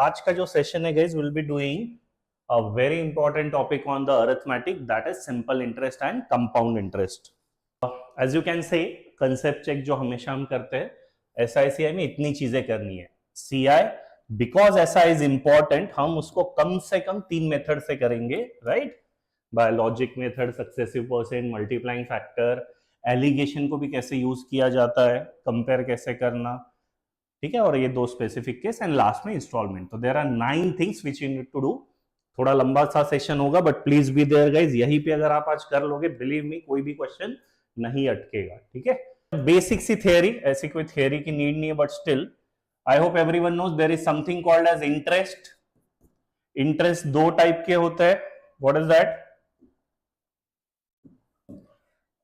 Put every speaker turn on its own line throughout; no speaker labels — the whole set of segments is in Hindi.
आज का जो सेशन है guys will be doing a very important topic on the arithmetic, that is simple interest and compound interest. As you can say concept check जो हमेशा हम करते हैं, एसआईसीआई में इतनी चीजें करनी है. CI because SI is important, हम उसको कम से कम 3 मेथड से करेंगे, right? By logic method, successive percent, multiplying factor, alligation को भी कैसे यूज किया जाता है, कंपेयर कैसे करना, ठीक है, और ये 2 स्पेसिफिक केस एंड लास्ट में इंस्टॉलमेंट. तो there are 9 things which you need to do. थोड़ा लंबा सा सेशन होगा but please be there guys. यहीं पे अगर आप आज कर लोगे, बिलीव मी, कोई भी क्वेश्चन नहीं अटकेगा, ठीक है. बेसिक सी थियरी, ऐसी कोई थियरी की नीड नहीं है, but still I hope everyone knows there is something called as interest. Interest 2 type के होते हैं. What is that?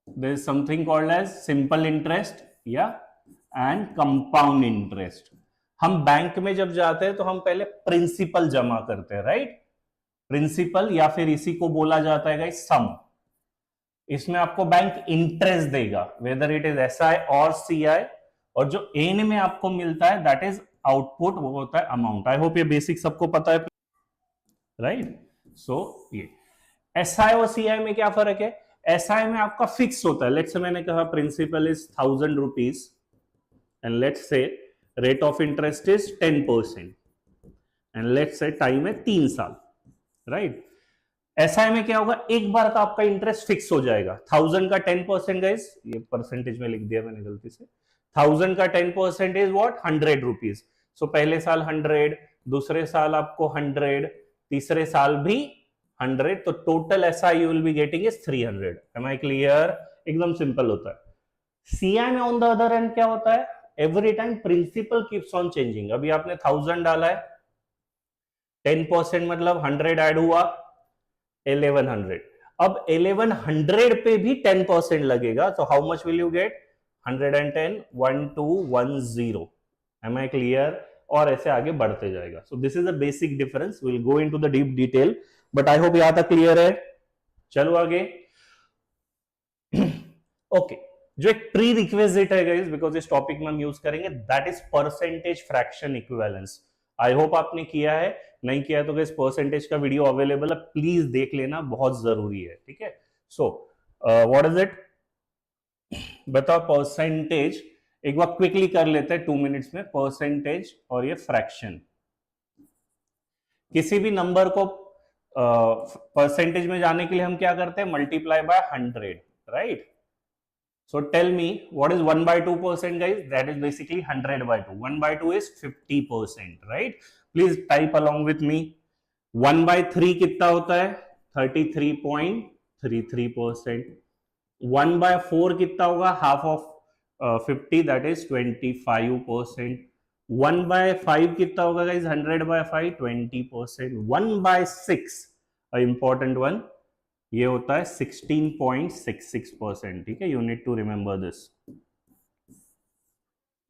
There is something called as simple interest या एंड कंपाउंड इंटरेस्ट. हम बैंक में जब जाते हैं तो हम पहले प्रिंसिपल जमा करते हैं, राइट? प्रिंसिपल या फिर इसी को बोला जाता है गाइस सम. इसमें आपको बैंक इंटरेस्ट देगा वेदर इट इज एसआई और सीआई, और जो एंड में आपको मिलता है दैट इज आउटपुट, वो होता है अमाउंट. आई होप ये बेसिक सबको पता है, राइट? सो ये एसआई और सीआई में क्या फर्क है? एसआई में आपका फिक्स होता है. लेट्स से मैंने कहा principal is 1000 rupees and let's say rate of interest is 10% and let's say time है 3 साल, right? एसआई में क्या होगा? एक बार का आपका इंटरेस्ट फिक्स हो जाएगा. 1000 का 10% गाइस, ये परसेंटेज में लिख दिया मैंने गलती से. 1000 का 10% इज व्हाट? 100 रुपीज. सो पहले साल 100, दूसरे साल आपको 100, तीसरे साल भी 100, तो total SI you will be getting is 300. Am I clear? एकदम सिंपल होता है. सीआई में ऑन द अदर एंड क्या होता है? Every time principal keeps on changing. अभी आपने 1000 डाला है, 10% मतलब 100 ऐड हुआ, 1100. अब 1100 पे भी 10% लगेगा, तो how much will you get? 110, 1210. Am I clear? और ऐसे आगे बढ़ते जाएगा. So this is a basic difference. Will go into the deep detail, but I hope यहां तक क्लियर है. चलो आगे. ओके जो एक प्री रिक्वेजिट है गाइस, बिकॉज इस टॉपिक में हम यूज करेंगे, that is percentage fraction equivalence. I hope आपने किया है. नहीं किया है तो गाइस परसेंटेज का वीडियो अवेलेबल है, प्लीज देख लेना, बहुत जरूरी है, ठीक है. सो व्हाट इज इट? बताओ परसेंटेज. एक बार क्विकली कर लेते हैं 2 मिनट्स में. परसेंटेज और ये फ्रैक्शन. किसी भी नंबर को परसेंटेज में जाने के लिए हम क्या करते हैं? Multiply by 100, right? So tell me what is 1 by 2% guys? That is basically 100 by 2. 1 by 2 is 50%, right? Please type along with me. 1 by 3 कितना होता है? 33.33%. 1 by 4 कितना होगा? half of 50, that is 25%. 1 by 5 कितना होगा guys? 100 by 5, 20%. 1 by 6, an important one, ये होता है 16.66%, ठीक है. You need to remember this.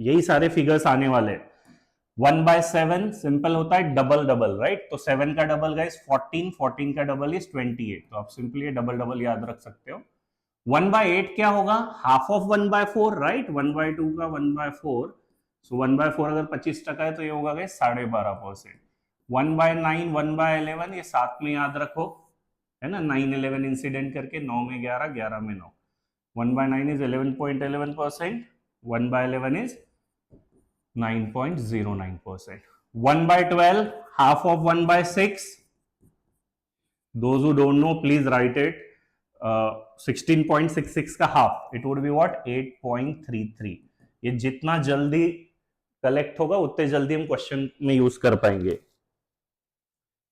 यही सारे फिगर्स आने वाले हैं. 1 by 7 सिंपल होता है डबल डबल, राइट? तो 7 का डबल गाइस 14, 14 का डबल इज 28. तो आप सिंपली डबल डबल याद रख सकते हो. 1 by 8 क्या होगा? Half of 1 by 4, right? 1 by 2 का 1 by 4. सो 1 by 4 अगर 25% है तो ये होगा गाइस 12.5%. 1 by 9, 1 by 11, ये साथ में याद रखो, है ना. 9, 11 इंसिडेंट करके 9 में 11, 11 में 9. 1 by 9 is 11.11%. 1 by 11 is 9.09%. 1 by 12, half of 1 by 6. Those who don't know, please write it. 16.66 का half, it would be what? 8.33. ये जितना जल्दी कलेक्ट होगा उतने जल्दी हम क्वेश्चन में यूज कर पाएंगे,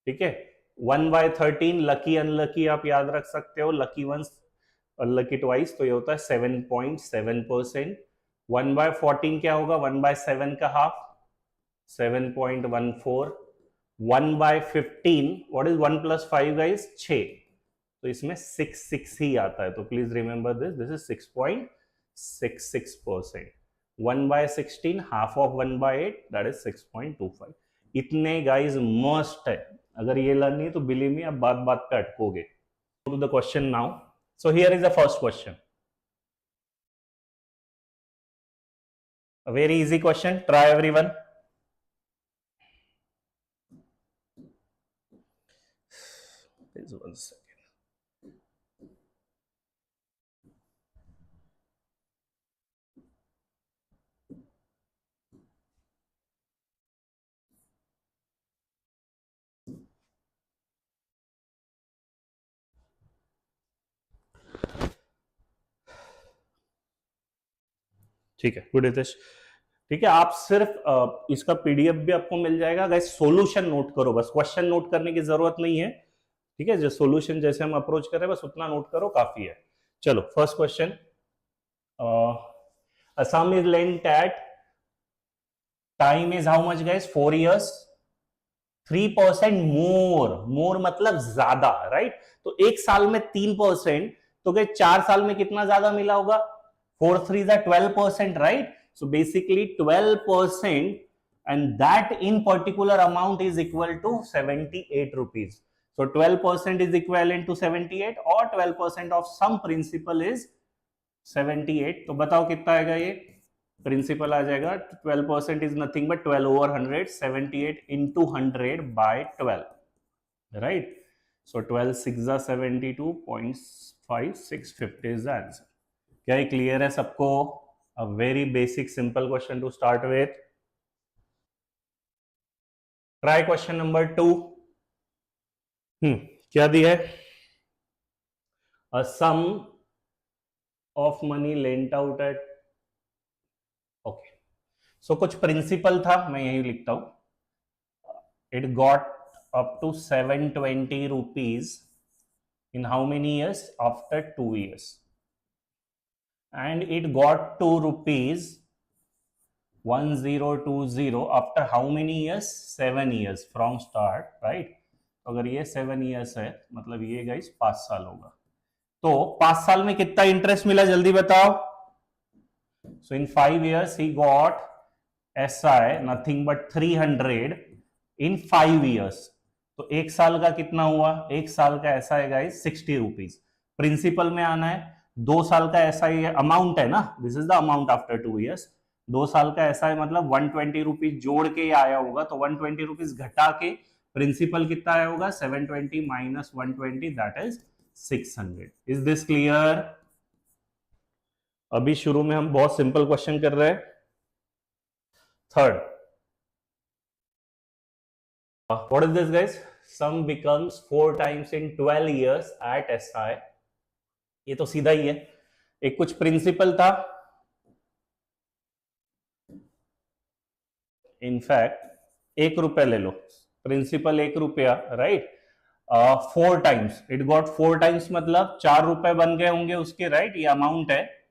ठीक है. 1 by 13 लकी अनलकी आप याद रख सकते हो. लकी वंस अनलकी ट्वाइस, तो ये होता है 7.7%. 1 by 14 क्या होगा? 1 by 7 का half, 7.14. 1 by 15, what is 1 plus 5 guys? 6. तो इसमें 6 ही आता है, तो please remember this. This is 6.66%. 1 by 16, half of 1 by 8, that is 6.25. इतने गाइस मस्ट है. अगर ये लर्न नहीं तो बिलीव मी आप बात बात पे अटकोगे. To the question now. So here is the first question. A very easy question. Try everyone. Guys, 1 second. ठीक है, गुड हितेश। ठीक है, आप सिर्फ इसका पीडीएफ भी आपको मिल जाएगा गाइस। सॉल्यूशन नोट करो, बस क्वेश्चन नोट करने की जरूरत नहीं है। ठीक है, जो सॉल्यूशन जैसे हम अप्रोच कर रहे हैं बस उतना नोट करो, काफी है। चलो first question, a sum is lent at time is how much guys, 4 years, 3% more मतलब ज्यादा, राइट। तो एक साल में 3%, तो गए 4 साल में कितना ज्यादा मिला होगा, 4 3 12%, right. So basically 12%, and that in particular amount is equal to 78 rupees. So 12% is equivalent to 78, or 12% of some principal is 78. तो बताओ कितना आएगा ये, प्रिंसिपल आ जाएगा 12% is nothing but 12/100, 78 into 100 by 12, right? So 12 6 72.5650 is the answer. क्या ये क्लियर है सबको? A very basic simple question to start with. Try question number 2. क्या दिया है? A sum of money lent out at, okay, so कुछ प्रिंसिपल था, मैं यही लिखता हूं। It got up to 720 rupees in how many years? After 2 years. And it got to rupees 1020 after how many years? 7 years from start, right? तो अगर ये 7 years है, मतलब ये गाइस 5 साल होगा। तो 5 साल में कितना इंटरेस्ट मिला, जल्दी बताओ। So in 5 years he got SI nothing but 300 in 5 years. तो एक साल का कितना हुआ, एक साल का ऐसा है गाइस 60 रुपीज। प्रिंसिपल में आना है, 2 साल का ऐसा ही अमाउंट है ना, this is the amount after 2 years। 2 साल का ऐसा है मतलब 120 रुपीज जोड़ के आया होगा, तो 120 रुपीज घटा के प्रिंसिपल कितना आया होगा, 720 minus 120, that is 600। Is this clear? अभी शुरू में हम बहुत सिंपल क्वेश्चन कर रहे हैं। Third, what is this guys? Sum becomes 4 times in 12 years at SI. ये तो सीधा ही है। एक कुछ प्रिंसिपल था, इनफैक्ट 1 रुपया ले लो, प्रिंसिपल 1 रुपया, right. 4 times, it got 4 times मतलब 4 रुपए बन गए होंगे उसके, राइट। ये अमाउंट है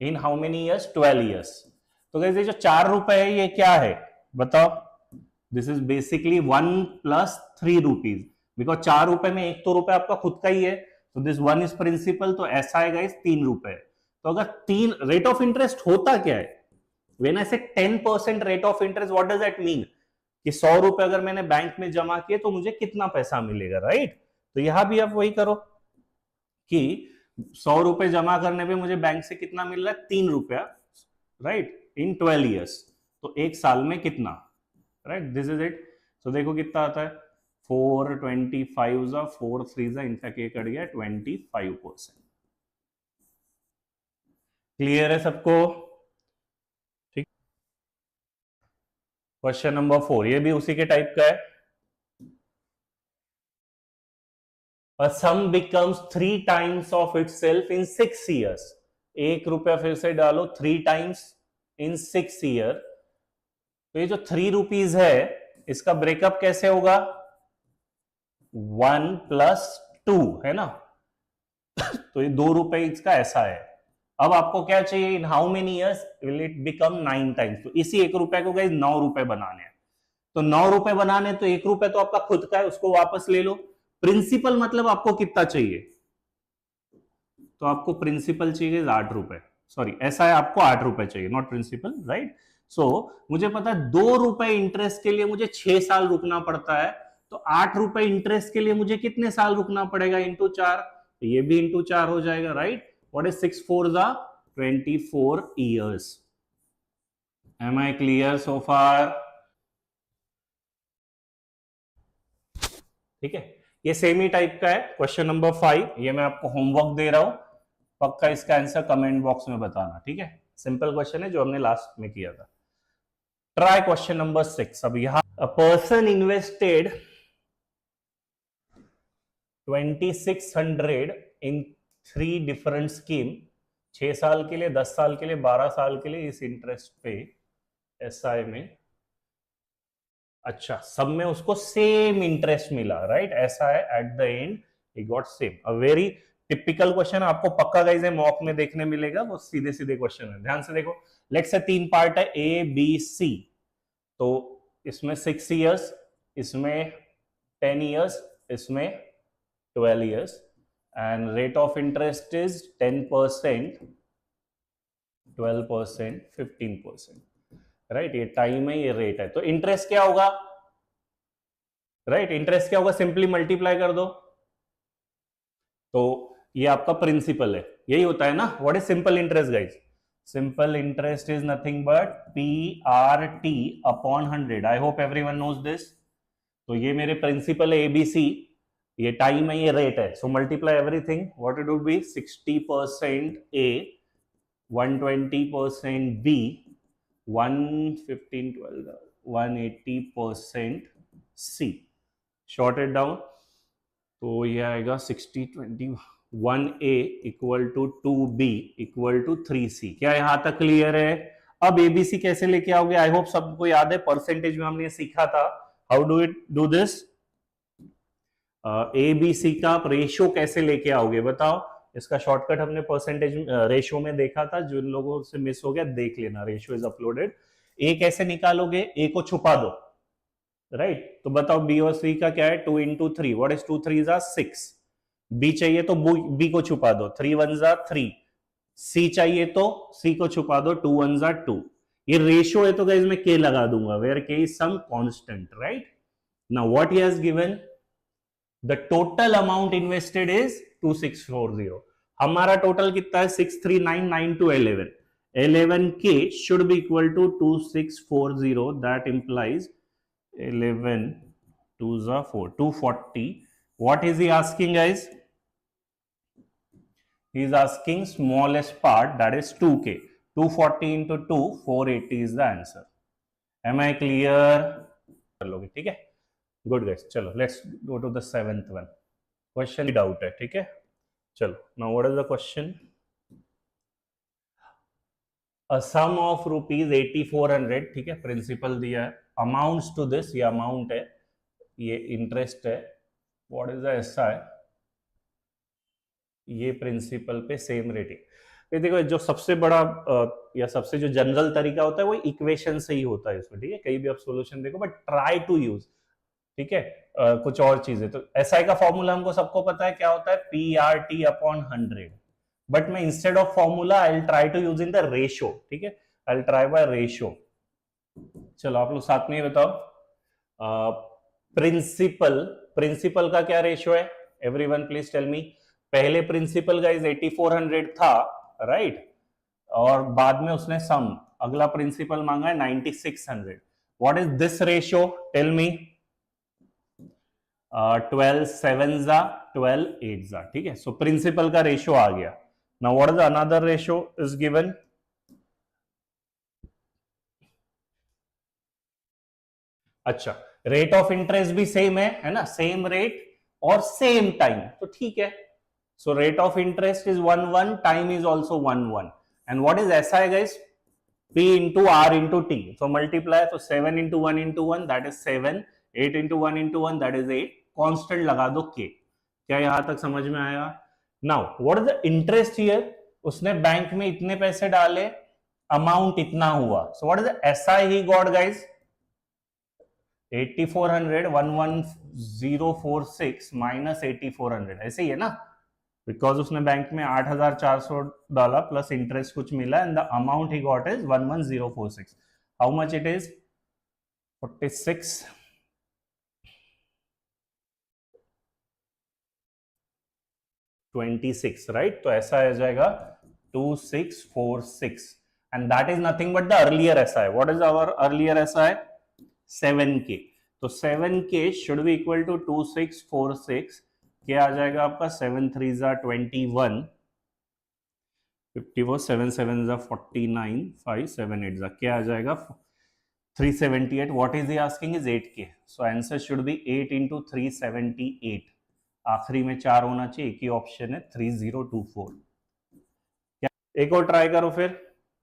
in how many years, 12 years. तो गाइस ये जो 4 रुपए है ये क्या है बताओ? This is basically 1 + 3 rupees, because 4 रुपए में 1 तो रुपए आपका खुद का ही है, तो दिस 1 इज प्रिंसिपल, तो ऐसा है गाइस 3 रुपए। तो अगर 3 रेट ऑफ इंटरेस्ट होता क्या है, व्हेन आई से 10% rate of interest, what does that mean कि 100 रुपए अगर मैंने बैंक में जमा किए तो मुझे कितना पैसा मिलेगा, राइट। तो यहां भी आप वही करो कि 100 रुपए जमा करने पे मुझे बैंक से कितना मिल रहा है, 3 रुपया, राइट, इन 12 ईयर्स। तो एक साल में कितना, राइट, दिस इज इट। तो देखो कितना आता है, 425 4 3 इनफैक्ट ये कट गया 25%। क्लियर है सबको? ठीक। क्वेश्चन नंबर 4, ये भी उसी के टाइप का है। A sum becomes 3 times of itself in 6 years. 1 रुपया फिर से डालो, 3 times in 6 year। तो ये जो 3 रुपीज है इसका ब्रेकअप कैसे होगा, 1 + 2 है ना। तो ये 2 रुपए इसका ऐसा है। अब आपको क्या चाहिए, in how many years will it become 9 times. तो इसी 1 रुपए को गाइस 9 रुपए बनाने हैं। तो 9 रुपए बनाने, तो 1 रुपए तो आपका खुद का है, उसको वापस ले लो। प्रिंसिपल मतलब आपको कितना चाहिए, तो आपको प्रिंसिपल चाहिए 8 रुपए, सॉरी ऐसा है, आपको 8 रुपए चाहिए, नॉट प्रिंसिपल, राइट। सो मुझे पता है 2 रुपए इंटरेस्ट के लिए मुझे 6 साल रुकना पड़ता है, तो 8 रुपए इंटरेस्ट के लिए मुझे कितने साल रुकना पड़ेगा, इंटू 4, तो ये भी इंटू 4 हो जाएगा, right. What is 6 4 24 years. Am I clear so far? ठीक है, ये सेम ही टाइप का है। क्वेश्चन नंबर 5, ये मैं आपको होमवर्क दे रहा हूं, पक्का इसका आंसर कमेंट बॉक्स में बताना, ठीक है। सिंपल क्वेश्चन है जो हमने लास्ट में किया था। Try question number 6। अब यहां a person invested 2600 in 3 different scheme, 6 साल के लिए, 10 साल के लिए, 12 साल के लिए, इस इंटरेस्ट पे एसआई में। अच्छा, सब में उसको सेम इंटरेस्ट मिला, राइट। ऐसा है at the and he got same. A very typical question, आपको पक्का गाइस मॉक में देखने मिलेगा, वो सीधे सीधे क्वेश्चन है, ध्यान से देखो। लेट्स से 3 पार्ट है, ए बी सी। तो इसमें 6 इयर्स, इसमें 10 इयर्स, इसमें 12 years, and rate of interest is 10%, 12%, 15%, right. ये टाइम है, ये रेट है। तो इंटरेस्ट क्या होगा, राइट, इंटरेस्ट क्या होगा, सिंपली मल्टीप्लाई कर दो। तो ये आपका प्रिंसिपल है, यही होता है ना। What is simple interest guys? Simple interest is nothing but PRT upon 100। I hope everyone knows this. तो ये मेरे प्रिंसिपल है ABC, ये टाइम है, ये रेट है। So multiply everything, what it would be 60% A, 120% B, 115, 12, 180% C। Short it down, तो ये आएगा 60, 20, 1A equal to 2B equal to 3C। क्या यहां तक क्लियर है? अब ABC कैसे लेके आओगे? आई होप सबको याद है, परसेंटेज में हमने सीखा था। How do it do this? ABC का रेशियो कैसे लेके आओगे बताओ। इसका शॉर्टकट हमने परसेंटेज रेशियो में देखा था, जिन लोगों से मिस हो गया देख लेना, रेशियो इज अपलोडेड। ए कैसे निकालोगे? ए को छुपा दो, राइट। तो बताओ बी और सी का क्या है? 2 into 3, व्हाट इज 2 3 6। बी चाहिए तो बी को छुपा दो, 3 1 3। सी चाहिए तो सी को छुपा दो, 2 1 2। ये रेशियो है तो गाइस मैं के लगा दूंगा, where K is some constant, right. Now what he has given, the total amount invested is 2640। हमारा टोटल कितना है? 6399211। 11k should be equal to 2640, that implies 11 2s are 4, 240. What is he asking guys? He is asking smallest part, that is 2k. 240 into 2, 480 is the answer. Am I clear? चलोगे, ठीक है, गुड गाइस। चलो let's go to the 7th one. Question doubt है, ठीक है। चलो now what is the question? A sum of rupees 8400, ठीक है, प्रिंसिपल दिया है। अमाउंट्स टू दिस, ये अमाउंट है, ये इंटरेस्ट है। What is the SI? ये प्रिंसिपल पे सेम रेटिंग। ये देखो, जो सबसे बड़ा या सबसे जो जनरल तरीका होता है वो इक्वेशन से ही होता है इसमें, ठीक है। कहीं भी आप सॉल्यूशन देखो, बट ट्राई टू यूज, ठीक है, कुछ और चीजें। तो एसआई का फॉर्मूला हमको सबको पता है क्या होता है, PRT अपॉन 100। बट मैं instead of formula I will try to use in the ratio, ठीक है, I will try by ratio. चलो आप लोग साथ में ही बताओ, प्रिंसिपल का क्या रेशियो है? Everyone please tell me. पहले प्रिंसिपल गाइस 8400 था, राइट, और बाद में उसने सम, अगला प्रिंसिपल मांगा है 9600। What is this ratio? Tell me. 12 7 12 8, ठीक है। सो प्रिंसिपल का रेशियो आ गया। Now what is another ratio is given? अच्छा, रेट ऑफ इंटरेस्ट भी सेम है ना, सेम रेट और सेम टाइम, तो ठीक है। So rate of interest is 1 1, time is also 1 1, and what is ऐसा है guys? P into R into T. So multiply, so 7 into 1 into 1, that is 7, 8 into 1 into 1, that is 8. Constant लगा दो K। क्या यहां तक समझ में आया? Now, what is the interest here? उसने बैंक में इतने पैसे डाले, अमाउंट इतना हुआ। So what is the SI he got guys? 8400, 11046 minus 8400, ऐसे ही है ना, बिकॉज उसने बैंक में 8400 डाला प्लस इंटरेस्ट कुछ मिला, and the amount he got is 11046। How much it is? 46 26, right. तो ऐसा आ जाएगा 2646, and that is nothing but the earlier SI. What is our earlier SI? 7k। तो 7k should be equal to 2646, क्या आ जाएगा आपका 7 3 जा 21, 54 7 7 जा 49, 5 7 8 जा क्या आ जाएगा 378. What is he asking is 8k. So answer should be 8 into 378. आखिरी में 4 होना चाहिए, एक ही ऑप्शन है 3024. क्या एक और ट्राई करो फिर.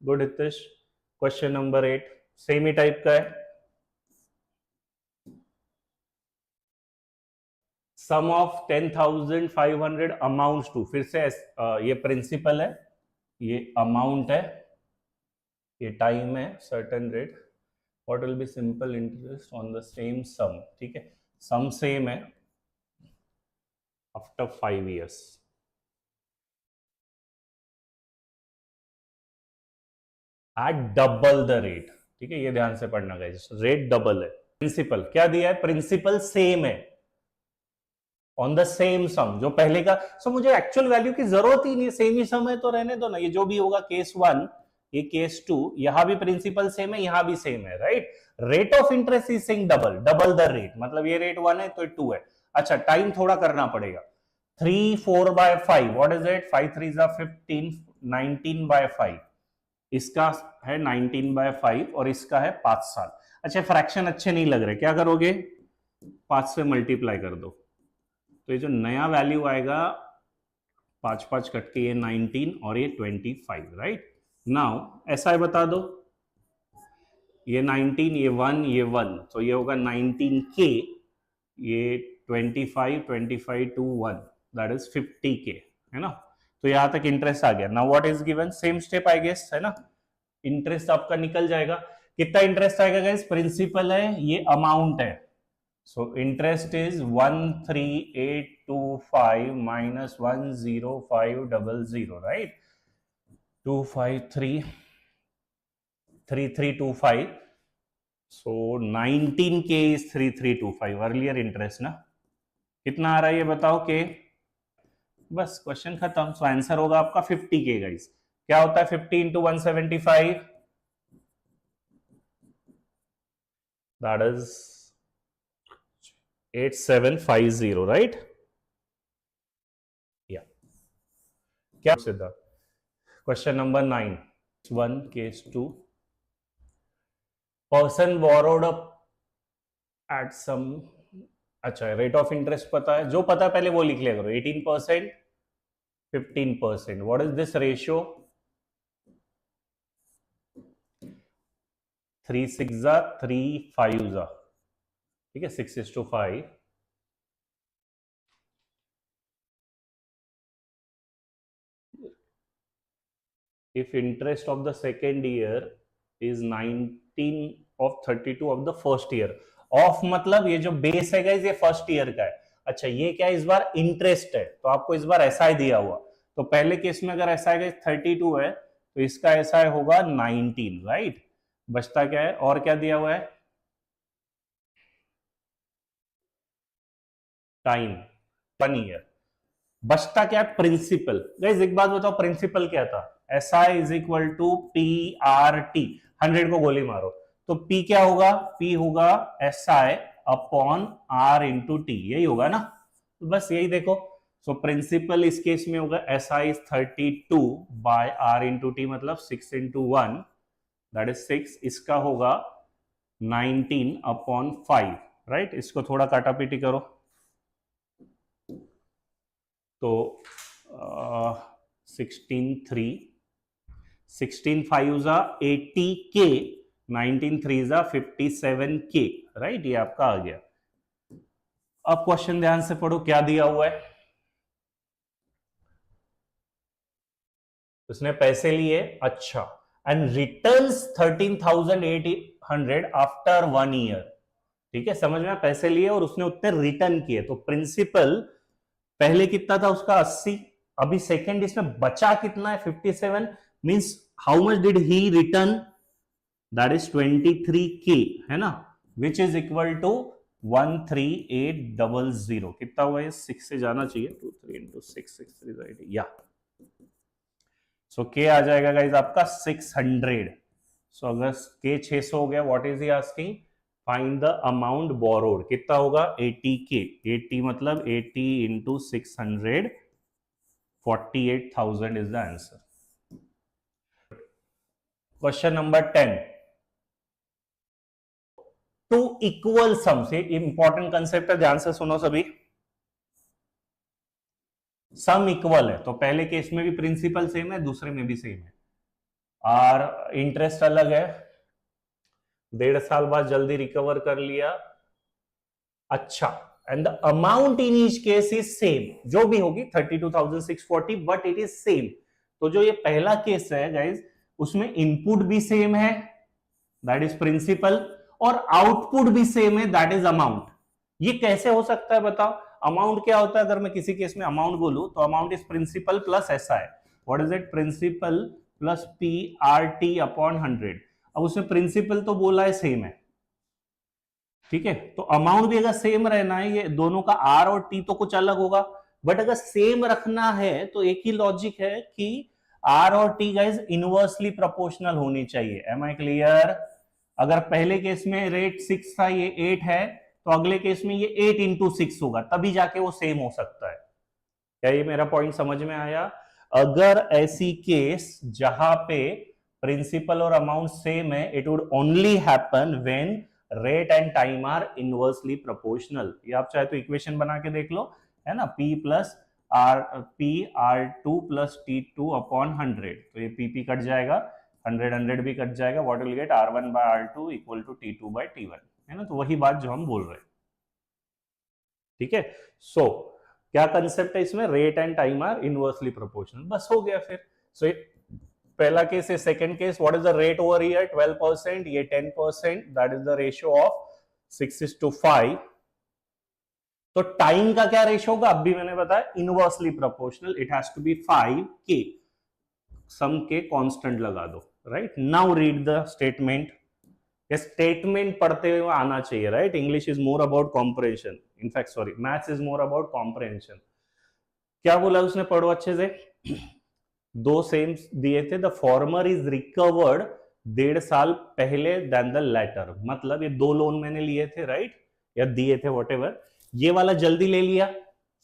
Good Hitesh. Question number 8 same ही टाइप का है. सम ऑफ 10,500 अमाउंट्स टू, फिर से ये प्रिंसिपल है, ये अमाउंट है, ये टाइम है, certain rate. What will be simple interest on the same sum? ठीक है, sum same है after 5 years. At double the rate. ठीक है, ये ध्यान से पढ़ना गाइस. रेट डबल है. प्रिंसिपल क्या दिया है? प्रिंसिपल सेम है ऑन द सेम सम. जो पहले का, सो मुझे एक्चुअल वैल्यू की जरूरत ही नहीं, सेम ही सम है तो रहने दो ना. ये जो भी होगा केस 1, ये केस 2, यहां भी प्रिंसिपल सेम है, यहां भी सेम है, right. Rate of interest is saying double the rate, मतलब ये रेट 1 है तो 2 है. अच्छा, टाइम थोड़ा करना पड़ेगा. 3 4 by 5, व्हाट इज इट? 5 3 जा 15, 19 by 5. इसका है 19 by 5 और इसका है 5 साल. अच्छा, फ्रैक्शन अच्छे नहीं लग रहे, क्या करोगे? 5 से मल्टीप्लाई कर दो, तो ये जो नया वैल्यू आएगा 5 5 कट के ये 19 और ये 25, राइट. नाउ ऐसा है, बता दो, ये 19, ये 1, ये 1, तो ये होगा 19k, ये 25 25 to 1, दैट इज 50k, है ना. तो यहां तक इंटरेस्ट आ गया. Now what is given? Same step I guess, है ना. इंटरेस्ट आपका निकल जाएगा. कितना इंटरेस्ट आएगा गाइस? प्रिंसिपल है, ये अमाउंट है. So interest is 13825 minus 10500, right. 2533325. So 19k is 3325. Earlier interest ना. कितना आ रहा है ये बताओ के. बस क्वेश्चन खत्म. सो आंसर होगा आपका 50k गाइस. क्या होता है 50 into 175? That is 8750, right. या क्या Siddharth. Question number 9, 1 case 2. Person borrowed at sum, अच्छा रेट ऑफ इंटरेस्ट पता है, जो पता है पहले वो लिख लिया करो. 18%, 15%. What is this ratio? 3 6 जा 3 5 जा, ठीक है, 6:5. If interest of the second year is 19 of 32 of the first year. Of मतलब ये जो बेस है गाइस, ये फर्स्ट ईयर का है. अच्छा, ये क्या इस बार इंटरेस्ट है, तो आपको इस बार एसआई दिया हुआ. तो पहले केस में अगर एसआई गाइस 32 है तो इसका एसआई होगा 19, राइट. बचता क्या है और क्या दिया हुआ है? Time 1 year. बचता क्या है? प्रिंसिपल. गाइस एक बात बताओ, प्रिंसिपल क्या था? SI is equal to PRT. 100 को गोली मारो तो P क्या होगा? P होगा SI upon R into T, यही होगा ना. तो बस यही देखो. सो प्रिंसिपल इस केस में होगा SI is 32 by R into T, मतलब 6 into 1, दैट इज 6. इसका होगा 19 अपॉन 5, राइट. इसको थोड़ा काटा पीटी करो तो 16 5 जा 80k, 19 3 जा 57k, राइट. ये आपका आ गया. अब क्वेश्चन ध्यान से पढ़ो, क्या दिया हुआ है. उसने पैसे लिए, अच्छा, एंड रिटर्न्स 13,800 आफ्टर 1 ईयर. ठीक है, समझ में. पैसे लिए और उसने उतने रिटर्न किए. तो प्रिंसिपल पहले कितना था उसका? 80. अभी सेकेंड इसमें बचा कितना है? 57. Means how much did he return? That is 23k, है ना, विच इज इक्वल टू 13800. कितना हुआ ये? 6 से जाना चाहिए. 2 3 into 6 6 3 80, या. सो k आ जाएगा गाइस आपका 600. सो अगर k 600 हो गया, what is he asking? Find the amount borrowed, कितना होगा 80K, 80 मतलब 80 into 600, 48,000 is the answer. Question number 10, two equal sums, ये इंपॉर्टेंट कंसेप्ट है, ध्यान से सुनो सभी। सम इक्वल है तो पहले केस में भी प्रिंसिपल सेम है, दूसरे में भी सेम है, और इंटरेस्ट अलग है, 1.5 साल बाद जल्दी रिकवर कर लिया, अच्छा, and the amount in each case is same, जो भी होगी 32,640, बट इट इज सेम। तो जो ये पहला केस है गाइज, उसमें इनपुट भी सेम है, दैट इज प्रिंसिपल, और आउटपुट भी सेम है, दैट इज अमाउंट। ये कैसे हो सकता है बताओ? अमाउंट क्या होता है? अगर मैं किसी केस में अमाउंट बोलूं तो amount is principal plus SI, what is it? Principal plus PRT upon 100। अब उसमें प्रिंसिपल तो बोला है सेम है, ठीक है, तो अमाउंट भी अगर सेम रहना है, ये दोनों का R और T तो कुछ अलग होगा, बट अगर सेम रखना है तो एक ही लॉजिक है कि R और T गाइज इनवर्सली प्रोपोर्शनल होनी चाहिए। Am I clear? अगर पहले केस में रेट 6 था, ये 8 है, तो अगले केस में ये 8 इंटू 6 होगा, तभी जाके वो सेम हो सकता है। क्या ये मेरा पॉइंट समझ में आया? अगर ऐसी केस जहां पे प्रिंसिपल और अमाउंट सेम है, it would only happen when rate and time are inversely proportional. ये आप चाहे तो इक्वेशन बना के देख लो, है ना, PR2 प्लस T2 अपॉन 100, तो ये PP कट जाएगा, 100 भी कट जाएगा, what will get R1 by R2 equal to T2 by T1, है ना। तो वही बात जो हम बोल रहे हैं, ठीक है। सो क्या कंसेप्ट है इसमें? Rate and time are inversely proportional, बस हो गया फिर। सो पहला केस है, second case, what is the rate over here? 12%, ये 10%, that is the ratio of 6:5। तो टाइम का क्या रेशियो होगा? अब भी मैंने बताया inversely proportional, it has to be 5K, some के कांस्टेंट लगा दो, right. Now read the statement. ये स्टेटमेंट पढ़ते हुए आना चाहिए, right. English is more about comprehension, in fact sorry, maths is more about comprehension. क्या बोला उसने? पढ़ो अच्छे से। दो सेम दिए थे, द फॉर्मर इज रिकवर्ड 1.5 साल पहले देन द लेटर, मतलब ये 2 लोन मैंने लिए थे, राइट, या दिए थे, व्हाटएवर। ये वाला जल्दी ले लिया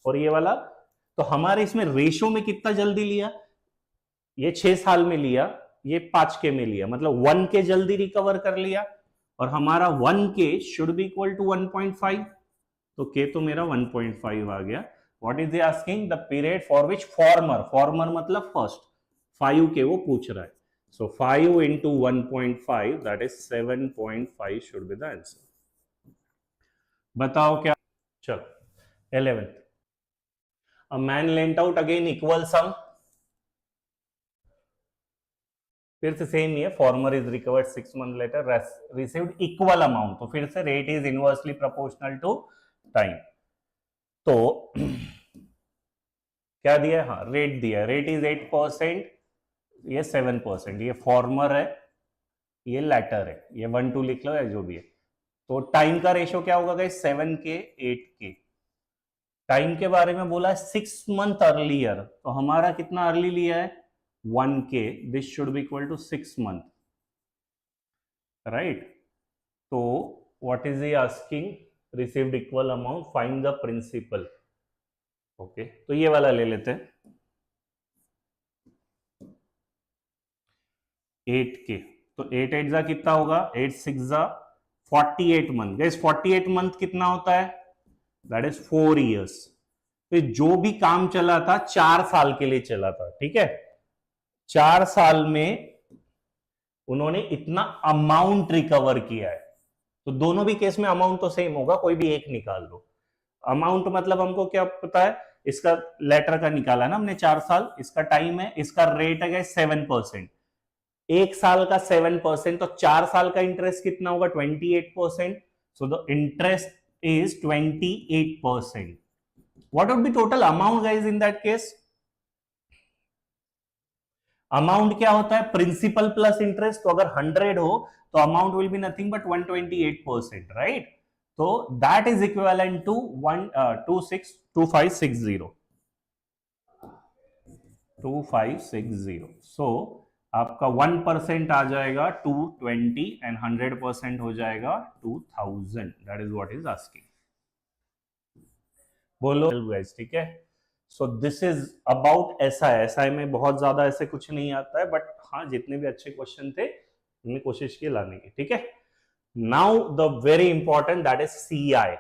और ये वाला, तो हमारे इसमें रेशो में कितना जल्दी लिया? ये 6 साल में लिया, ये 5K में लिया, मतलब 1K जल्दी रिकवर कर लिया, और हमारा 1K should be equal to 1.5, तो K तो मेरा 1.5 आ गया। What is he asking? The period for which former मतलब first, 5K वो पूछ रहा है, so 5 into 1.5 that is 7.5 should be the answer। बताओ क्या? चलो 11th, a man lent out again equal sum, फिर से सेम ही है, former is recovered 6 months later, received equal amount, तो फिर से rate is inversely proportional to time. तो क्या दिया है? हाँ, रेट दिया है, रेट इज 8%, ये 7%, ये फॉर्मर है, ये लेटर है, ये 1-2 लिख लो या जो भी है। तो टाइम का रेशियो क्या होगा गाइस? 7K 8K। टाइम के बारे में बोला है 6 month अर्लियर, तो हमारा कितना अर्ली लिया है? 1K, this should be equal to 6 month, right. तो what is he asking? Received equal amount, find the principal. Okay, तो ये वाला ले लेते हैं, 8K, तो 8 8 कितना होगा? 8 6 48 मंथ। गाइस 48 मंथ कितना होता है? That is 4 years। तो जो भी काम चला था 4 साल के लिए चला था, ठीक है। 4 साल में उन्होंने इतना अमाउंट रिकवर किया है, तो दोनों भी केस में अमाउंट तो सेम होगा, कोई भी एक निकाल दो। अमाउंट मतलब हमको क्या पता है? इसका लेटर का निकाला ना हमने, 4 साल, इसका टाइम है, इसका रेट है 7%, 1 साल का 7%, तो 4 साल का इंटरेस्ट कितना होगा? 28%, so the interest is 28%। What would be total amount guys in that case? Amount क्या होता है? प्रिंसिपल प्लस इंटरेस्ट, तो अगर 100 हो तो amount will be nothing but 128%, right. तो दैट इज इक्विवेलेंट टू 2560। सो आपका 1% आ जाएगा 220 एंड 100% हो जाएगा 2000. That is what is asking. बोलो गाइस, ठीक है. सो this is about SI. SI में बहुत ज्यादा ऐसे कुछ नहीं आता है, बट हाँ जितने भी अच्छे क्वेश्चन थे हमने कोशिश की लाने की, ठीक है. Now the very important that is CI,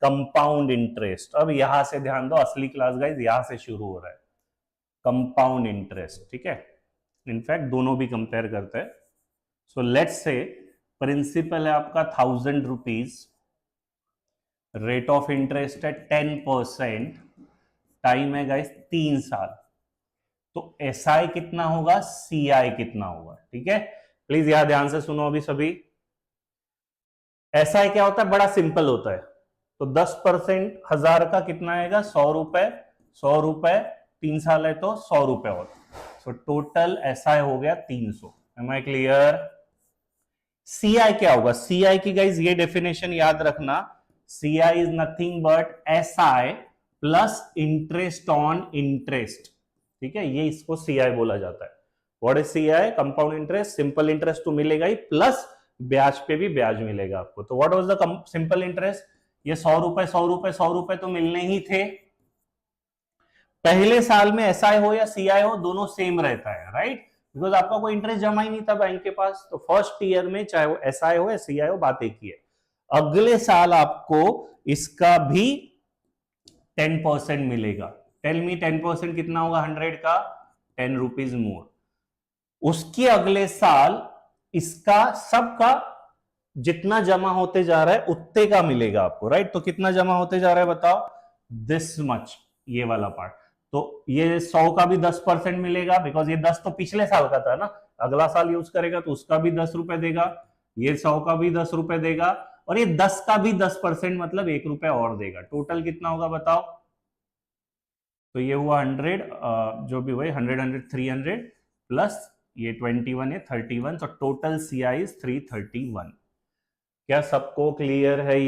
compound interest. अब यहां से ध्यान दो, असली क्लास गाइस यहां से शुरू हो रहा है. कंपाउंड इंटरेस्ट, ठीक है. इनफैक्ट दोनों भी कंपेयर करते हैं. सो लेट्स से प्रिंसिपल है आपका 1000 रुपीज, रेट ऑफ इंटरेस्ट है 10%, टाइम है गाइस 3 साल. तो एसआई कितना होगा, सीआई कितना होगा, ठीक है. प्लीज यहां ध्यान से सुनो अभी सभी. एसआई क्या होता है, बड़ा सिंपल होता है. तो 10% 1000 का कितना आएगा, 100 रुपए. 100 रुपए 3 साल है तो 100 रुपए होता. सो टोटल एसआई हो गया 300. Am I clear. सीआई क्या होगा, सीआई की गाइज ये डेफिनेशन याद रखना. CI is nothing but SI plus interest on interest, ठीक है. ये इसको सीआई बोला जाता है. What is CI, compound interest. Simple interest तो मिलेगा ही, प्लस ब्याज पे भी ब्याज मिलेगा आपको. तो what was the simple interest, ये 100 रुपए 100 रुपए 100 रुपए तो मिलने ही थे. पहले साल में एसआई हो या सीआई हो दोनों सेम रहता है, राइट. बिकॉज आपका कोई इंटरेस्ट जमा ही नहीं था बैंक के पास. तो फर्स्ट ईयर में चाहे वो एसआई हो या सीआई हो, बात एक ही है. अगले साल आपको इसका भी 10% मिलेगा. टेल मी 10% कितना होगा 100 का, 10 रुपीज मोर. उसके अगले साल इसका सबका जितना जमा होते जा रहा है उतने का मिलेगा आपको, राइट. तो कितना जमा होते जा रहा है बताओ, दिस मच, ये वाला पार्ट. तो ये 100 का भी 10% मिलेगा, बिकॉज ये 10 तो पिछले साल का था ना. अगला साल यूज करेगा तो उसका भी 10 रुपए देगा. ये 100 का भी 10 रुपए देगा, और ये 10 का भी 10% मतलब 1 रुपया और देगा. टोटल कितना होगा बताओ. तो ये हुआ 100, जो भी हुआ 100 100 300 प्लस ये 21 है 31. तो टोटल सीआई इज 331. क्या सबको क्लियर है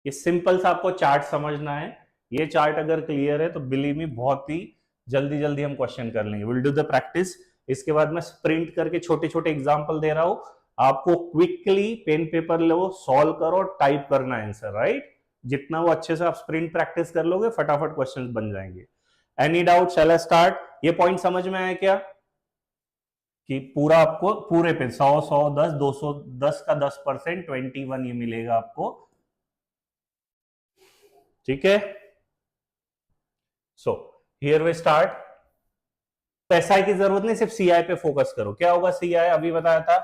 ये सिंपल सा आपको चार्ट समझना है. ये चार्ट अगर क्लियर है तो बिलीव मी बहुत ही जल्दी जल्दी हम क्वेश्चन कर लेंगे. Will do the practice. इसके बाद मैं स्प्रिंट करके छोटे छोटे एग्जांपल दे रहा हूं, आपको क्विकली पेन पेपर लो, सॉल्व करो, टाइप करना आंसर, राइट. जितना वो अच्छे से आप स्प्रिंट प्रैक्टिस कर लोगे फटाफट क्वेश्चंस बन जाएंगे. Any doubt, shall I start. ये पॉइंट समझ में आया क्या, कि पूरा आपको पूरे पे 100 100 10 210 का 10% 21 ये मिलेगा आपको, ठीक है. So here we start. SI की जरूरत नहीं, सिर्फ सीआई पे फोकस करो. क्या होगा सीआई, अभी बताया था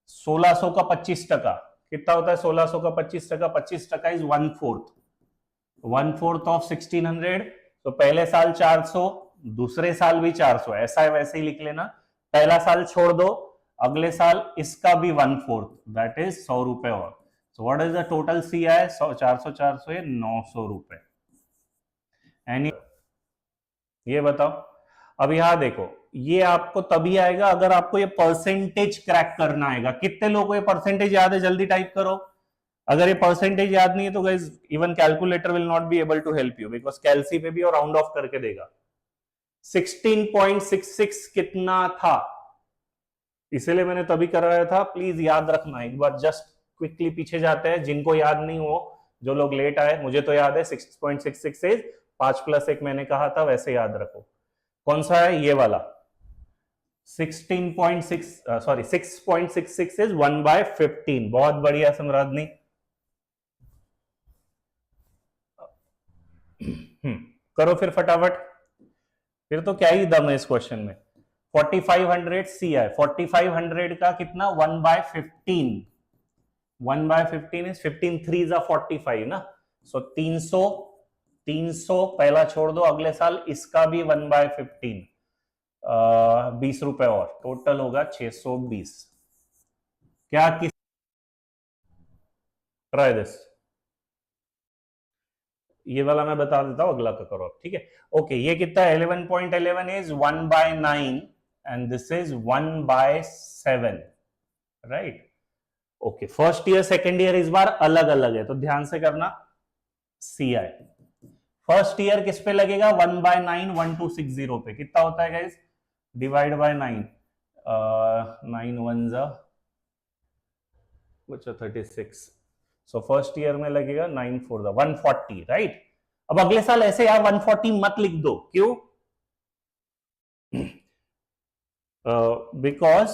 1600 का 25%. कितना होता है 1600 का 25%, 25% इज 1/4. 1/4 ऑफ 1600. तो पहले साल 400, दूसरे साल भी 400. ऐसा वैसे ही लिख लेना. पहला साल छोड़ दो, अगले साल इसका भी 1/4, दैट इज 100 रुपए और. सो what is the total CI, 400 400 है 900 रुपए. एनी ये बताओ. अब यहां देखो, ये आपको तभी आएगा अगर आपको ये परसेंटेज क्रैक करना आएगा. कितने लोगों को ये परसेंटेज याद है, जल्दी टाइप करो. अगर ये परसेंटेज याद नहीं है तो guys even calculator will not be able to help you, because calci पे भी और राउंड ऑफ करके देगा. 16.66 कितना था, इसलिए मैंने तभी कराया था. प्लीज याद रखना एक बार, जस्ट क्विकली पीछे जाते हैं. जिनको याद नहीं हो, जो लोग लेट आए, मुझे तो याद है 6.66 से 5 + 1 मैंने कहा था, वैसे याद रखो. कौन सा है ये वाला, 6.66 इज 1/15. बहुत बढ़िया समराधनी. करो फिर फटाफट. फिर तो क्या ही दम है इस क्वेश्चन में. 4500 सीआई, 4500 का कितना 1/15. 1/15 इज 15 3 45 ना. सो 300 पहला छोड़ दो, अगले साल इसका भी 1/15, 20 रुपए और. टोटल होगा 620. क्या किस ट्राई दिस. ये वाला मैं बता देता हूं, अगला का करो, ठीक है. ओके, ये कितना 11.11 is 1/9 and this is 1/7, right. Okay, first year second year इस बार अलग अलग है, तो ध्यान से करना. सीआई फर्स्ट ईयर किस पे लगेगा 1/9 1260 पे कितना होता है गाइस डिवाइड बाय 9 9 1 जा बच्चा 36 सो फर्स्ट ईयर में लगेगा 9 4 जा 140 राइट। अब अगले साल ऐसे यार 140 मत लिख दो क्यों बिकॉज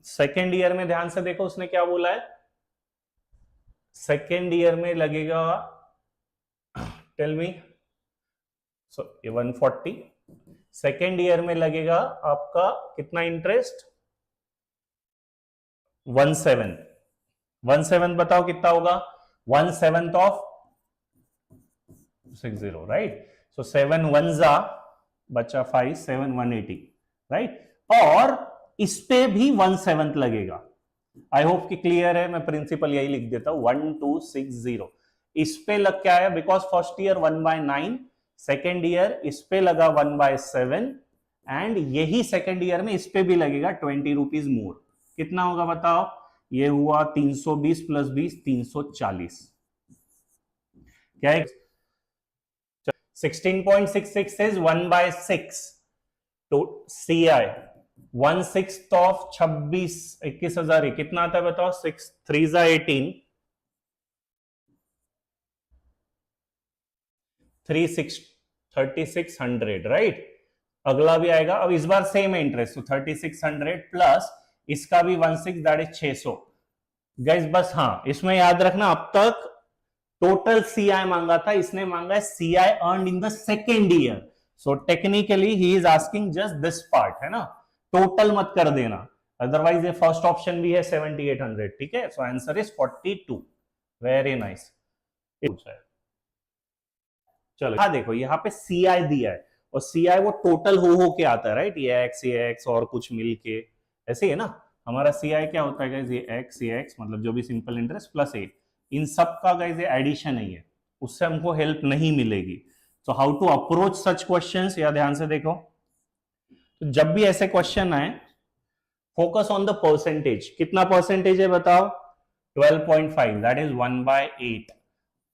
सेकेंड ईयर में ध्यान से देखो उसने क्या बोला है सेकेंड ईयर में लगेगा टेल मी सो 140 सेकेंड ईयर में लगेगा आपका कितना इंटरेस्ट 17 बताओ कितना होगा 1/7 ऑफ 60 राइट सो 7 1 जा बच्चा 5 7 180 राइट और इस पे भी 1/7 लगेगा। आई होप कि क्लियर है मैं प्रिंसिपल यही लिख देता हूं 1260 इस पे लग क्या है because first year 1/9 second year इस पे लगा 1/7 एंड यही सेकेंड ईयर में इस पे भी लगेगा 20 रुपीज मोर कितना होगा बताओ ये हुआ 320 + 20 340 क्या है 16.66 is 1/6 तो CI 1/6 ऑफ 26 21,000 कितना आता है बताओ 6 3 जा 18 3600 राइट अगला भी आएगा अब इस बार सेम है इंटरेस्ट तो 3600 प्लस इसका भी 1/6 दैट इज 600 गाइस बस हाँ इसमें याद रखना अब तक टोटल CI मांगा था इसने मांगा है CI earned in the second year so technically he is asking just this part है ना टोटल मत कर देना अदरवाइज ये फर्स्ट ऑप्शन भी है 7800 ठीक है so answer is 42 very nice चलो हाँ देखो यहाँ पे CI दिया है और CI वो टोटल हो के आता है राइट ये x और कुछ मिलके ऐसे है ना हमारा CI क्या होता है गाइस ये x मतलब जो भी सिंपल इंटरेस्ट प्लस a इन सब का गाइस ये एडिशन है ये उससे हमको हेल्प नहीं मिलेगी so how to approach such questions या ध्यान से देखो तो जब भी ऐसे क्वेश्चन आए फोकस ऑन द परसेंटेज कितना परसेंटेज है बताओ 12.5 दैट इज 1/8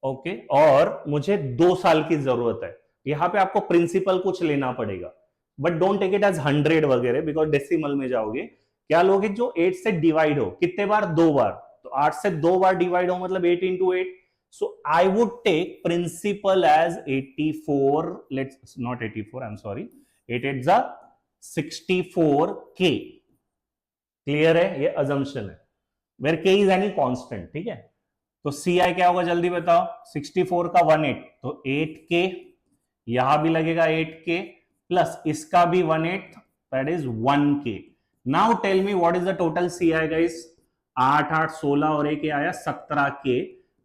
ओके और मुझे 2 साल की जरूरत है यहां पे आपको प्रिंसिपल कुछ लेना पड़ेगा but don't take it as 100 वगैरह बिकॉज डेसिमल में जाओगे क्या लोगे जो 8 से डिवाइड हो कितने बार 2 बार तो 8 से 2 बार डिवाइड हो मतलब 8 into 8 so I would take principal as 84 let's not 84 I'm sorry 8 8 जा 64k क्लियर है ये assumption है where k is any constant ठीक है तो CI क्या होगा जल्दी बताओ 64 का 18 तो 8k यहां भी लगेगा 8k प्लस इसका भी 18 that is 1k now tell me what is the total CI guys 8 8 16 और एक आया 17k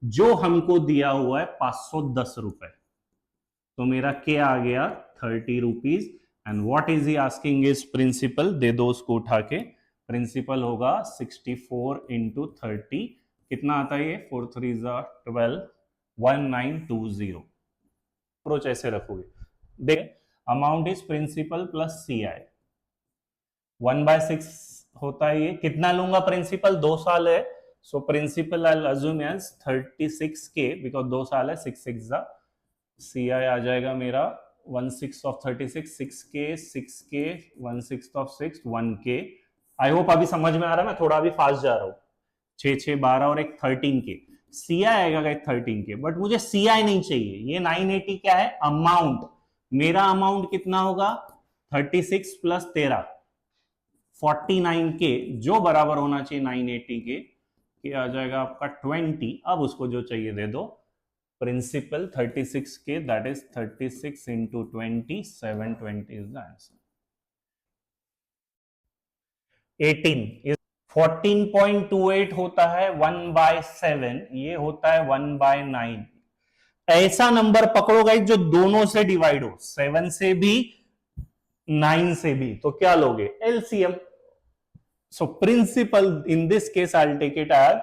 जो हमको दिया हुआ है 510 रुपए तो मेरा के आ गया 30 rupees and what is he asking is principal दे दो उसको उठा के प्रिंसिपल होगा 64 into 30 कितना आता है ये 4 3 12 1920 अप्रोच ऐसे रखोगे देख amount is principal plus CI 1/6 होता है ये कितना लूंगा प्रिंसिपल 2 साल है so principal I assume as 36k because 2 साल है 6 6 जा CI आ जाएगा मेरा 1/6 of 36 6k 1/6 of 6 1k I hope अभी समझ में आ रहा है मैं थोड़ा अभी फास्ट जा रहा हूँ 6 6 12 और एक 13k CI आएगा 13k बट मुझे CI नहीं चाहिए ये 980 क्या है अमाउंट मेरा अमाउंट कितना होगा 36 प्लस 13 49k जो बराबर होना चाहिए 980 के आ जाएगा आपका 20 अब उसको जो चाहिए दे दो principal 36k that is 36 into 20 720 is the answer 18 14.28 होता है 1/7 ये होता है 1/9 ऐसा नंबर पकड़ो गाइस जो दोनों से डिवाइड हो 7 से भी 9 से भी तो क्या लोगे LCM so principal in this case I'll take it as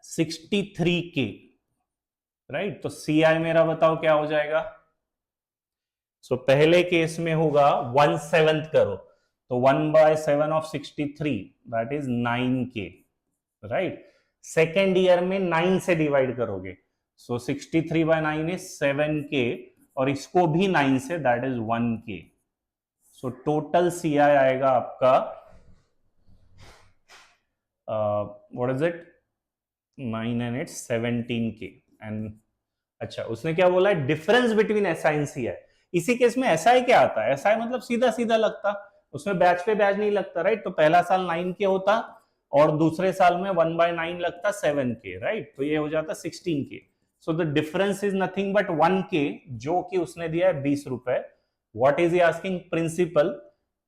63k right तो CI मेरा बताओ क्या हो जाएगा so पहले केस में होगा 1/7 करो तो 1/7 of 63 that is 9k right second year में 9 से डिवाइड करोगे सो 63/9 इज 7K और इसको भी 9 से, that is 1K. So total CI आएगा आपका what is it 9 and 8 17K. And अच्छा उसने क्या बोला है, difference between SI and CI. इसी केस में SI क्या आता है, SI मतलब सीधा सीधा लगता, उसमें बैच पे बैच नहीं लगता, राइट. तो पहला साल 9K होता और दूसरे साल में 1/9 लगता 7K, राइट. तो ये हो जाता 16K. So the difference is nothing but 1K, जो कि उसने दिया है 20 रुपए. What is he asking, principal.